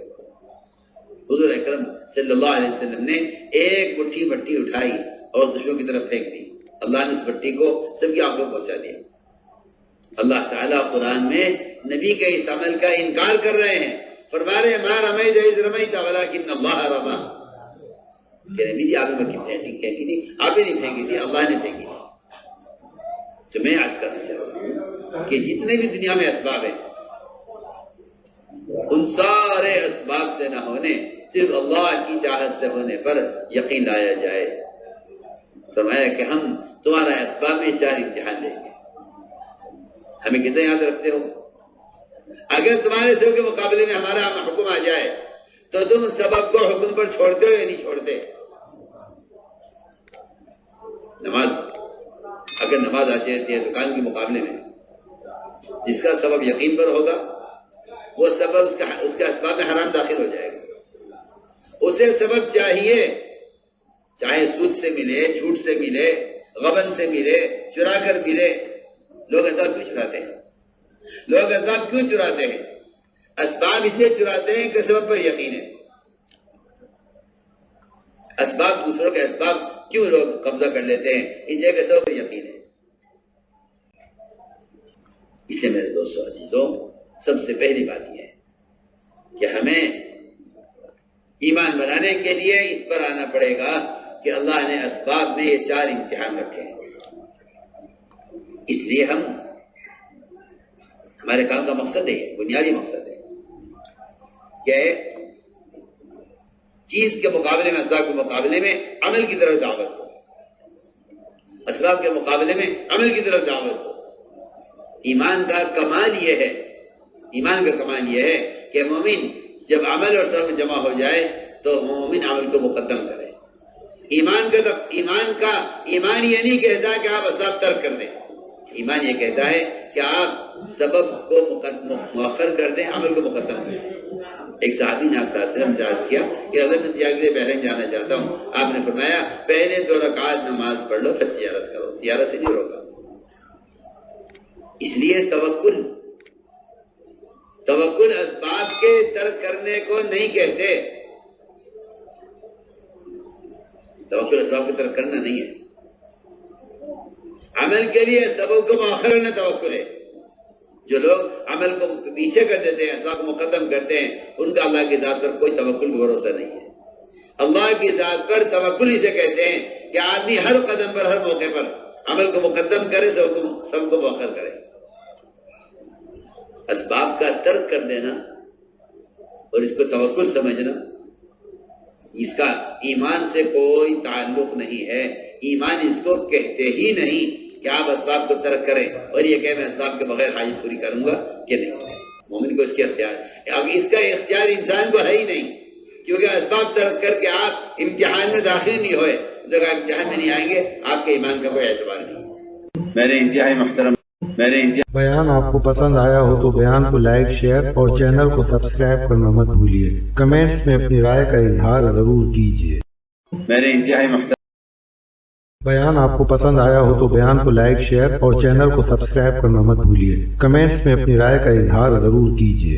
حضور اکرم صلی اللہ علیہ وسلم نے ایک مٹھی مٹی اٹھائی اور دشمنوں کی طرف پھینک دی، اللہ نے اس مٹی کو سب کی آنکھوں پہنچا دیا۔ اللہ تعالیٰ قرآن میں نبی کے اس عمل کا انکار کر رہے ہیں، فرما رہے ہیں ما رمیت اذ رمیت ولکن اللہ رمی، کہ نبی جی آپ نے مکی پھینکی تھی، آپ ہی نہیں پھینکی تھی، اللہ نے پھینکی تھی۔ تو میں عرض کرنا چاہتا ہوں کہ جتنے بھی دنیا میں اسباب ہیں، ان سارے اسباب سے نہ ہونے، صرف اللہ کی چاہت سے ہونے پر یقین لایا جائے۔ فرمایا کہ ہم تمہارا اسباب میں 4 امتحان لیں گے۔ ہمیں کتنے یاد رکھتے ہو؟ اگر تمہارے سب کے مقابلے میں ہمارا حکم آ جائے تو تم سبب کو حکم پر چھوڑتے ہو یا نہیں چھوڑتے؟ نماز، اگر نماز آ جاتی ہے دکان کے مقابلے میں، جس کا سبب یقین پر ہوگا وہ سبب اس کا اسباب میں حرام داخل ہو جائے گا۔ اسے سبب چاہیے، چاہے سود سے ملے، جھوٹ سے ملے، غبن سے ملے، چرا کر ملے۔ لوگ اسباب کیوں چراتے ہیں؟ لوگ اسباب کیوں چراتے ہیں؟ اسباب اس لیے چراتے ہیں کہ سبب پر یقین ہے۔ اسباب، دوسروں کے اسباب کیوں لوگ قبضہ کر لیتے ہیں؟ اس لیے کہ سبب پر یقین ہے۔ اس لیے میرے دوستوں عزیزوں، سب سے پہلی بات یہ ہے کہ ہمیں ایمان بنانے کے لیے اس پر آنا پڑے گا کہ اللہ نے اسباب میں یہ 4 امتحان رکھے ہیں۔ اس لیے ہمارے کام کا مقصد ہے، بنیادی مقصد ہے کہ چیز کے مقابلے میں، اسباب کے مقابلے میں عمل کی طرف دعوت ہو، اسباب کے مقابلے میں عمل کی طرف دعوت ہو۔ ایمان کا کمال یہ ہے، ایمان کا کمال یہ ہے کہ مومن جب عمل اور سبب جمع ہو جائے تو مومن عمل کو مقدم کرے۔ ایمان یہ نہیں کہتا کہ آپ اسباب ترک کر دیں، ایمان یہ کہتا ہے کہ آپ سبب کو مؤخر کر دیں، عمل کو مقدم کریں۔ ایک صحابی نے آپ صلی اللہ علیہ وسلم سے عرض کیا کہ حضرت میں تجارت کے لیے بحرین جانا چاہتا ہوں۔ آپ نے فرمایا پہلے 2 رکعات نماز پڑھ لو پھر تجارت کرو، تجارت سے نہیں روکا۔ اس لیے توکل اسباب کے ترک کرنے کو نہیں کہتے، توکل اسباب کو ترک کرنا نہیں ہے۔ عمل کے لیے سبب کو مؤخر کرنا توکل ہے۔ جو لوگ عمل کو پیچھے کر دیتے ہیں، اسباب کو مقدم کرتے ہیں، ان کا اللہ کی ذات پر کوئی توکل کا بھروسہ نہیں ہے۔ اللہ کی ذات پر توکل اسے کہتے ہیں کہ آدمی ہر قدم پر، ہر موقع پر عمل کو مقدم کرے، سب کو مؤخر کرے۔ اسباب کا ترک کر دینا اور اس کو توکل سمجھنا، اس کا ایمان سے کوئی تعلق نہیں ہے۔ ایمان اس کو کہتے ہی نہیں کہ آپ اسباب کو ترک کریں اور یہ کہ میں اسباب کے بغیر حاجت پوری کروں گا کہ نہیں۔ مومن کو اس کے اختیار، اب اس کا اختیار انسان کو ہے ہی نہیں، کیونکہ اسباب ترک کر کے آپ امتحان میں داخل نہیں ہوئے، جب آپ امتحان میں نہیں آئیں گے آپ کے ایمان کا کوئی اعتبار نہیں۔ میرے انتہائی محترم، بیان آپ کو پسند آیا ہو تو بیان کو لائک، شیئر اور چینل کو سبسکرائب کرنا مت بھولیے۔ کمنٹس میں اپنی رائے کا اظہار ضرور کیجیے۔ میرے انتہائی محترم، بیان آپ کو پسند آیا ہو تو بیان کو لائک، شیئر اور چینل کو سبسکرائب کرنا مت بھولیے۔ کمنٹس میں اپنی رائے کا اظہار ضرور کیجیے۔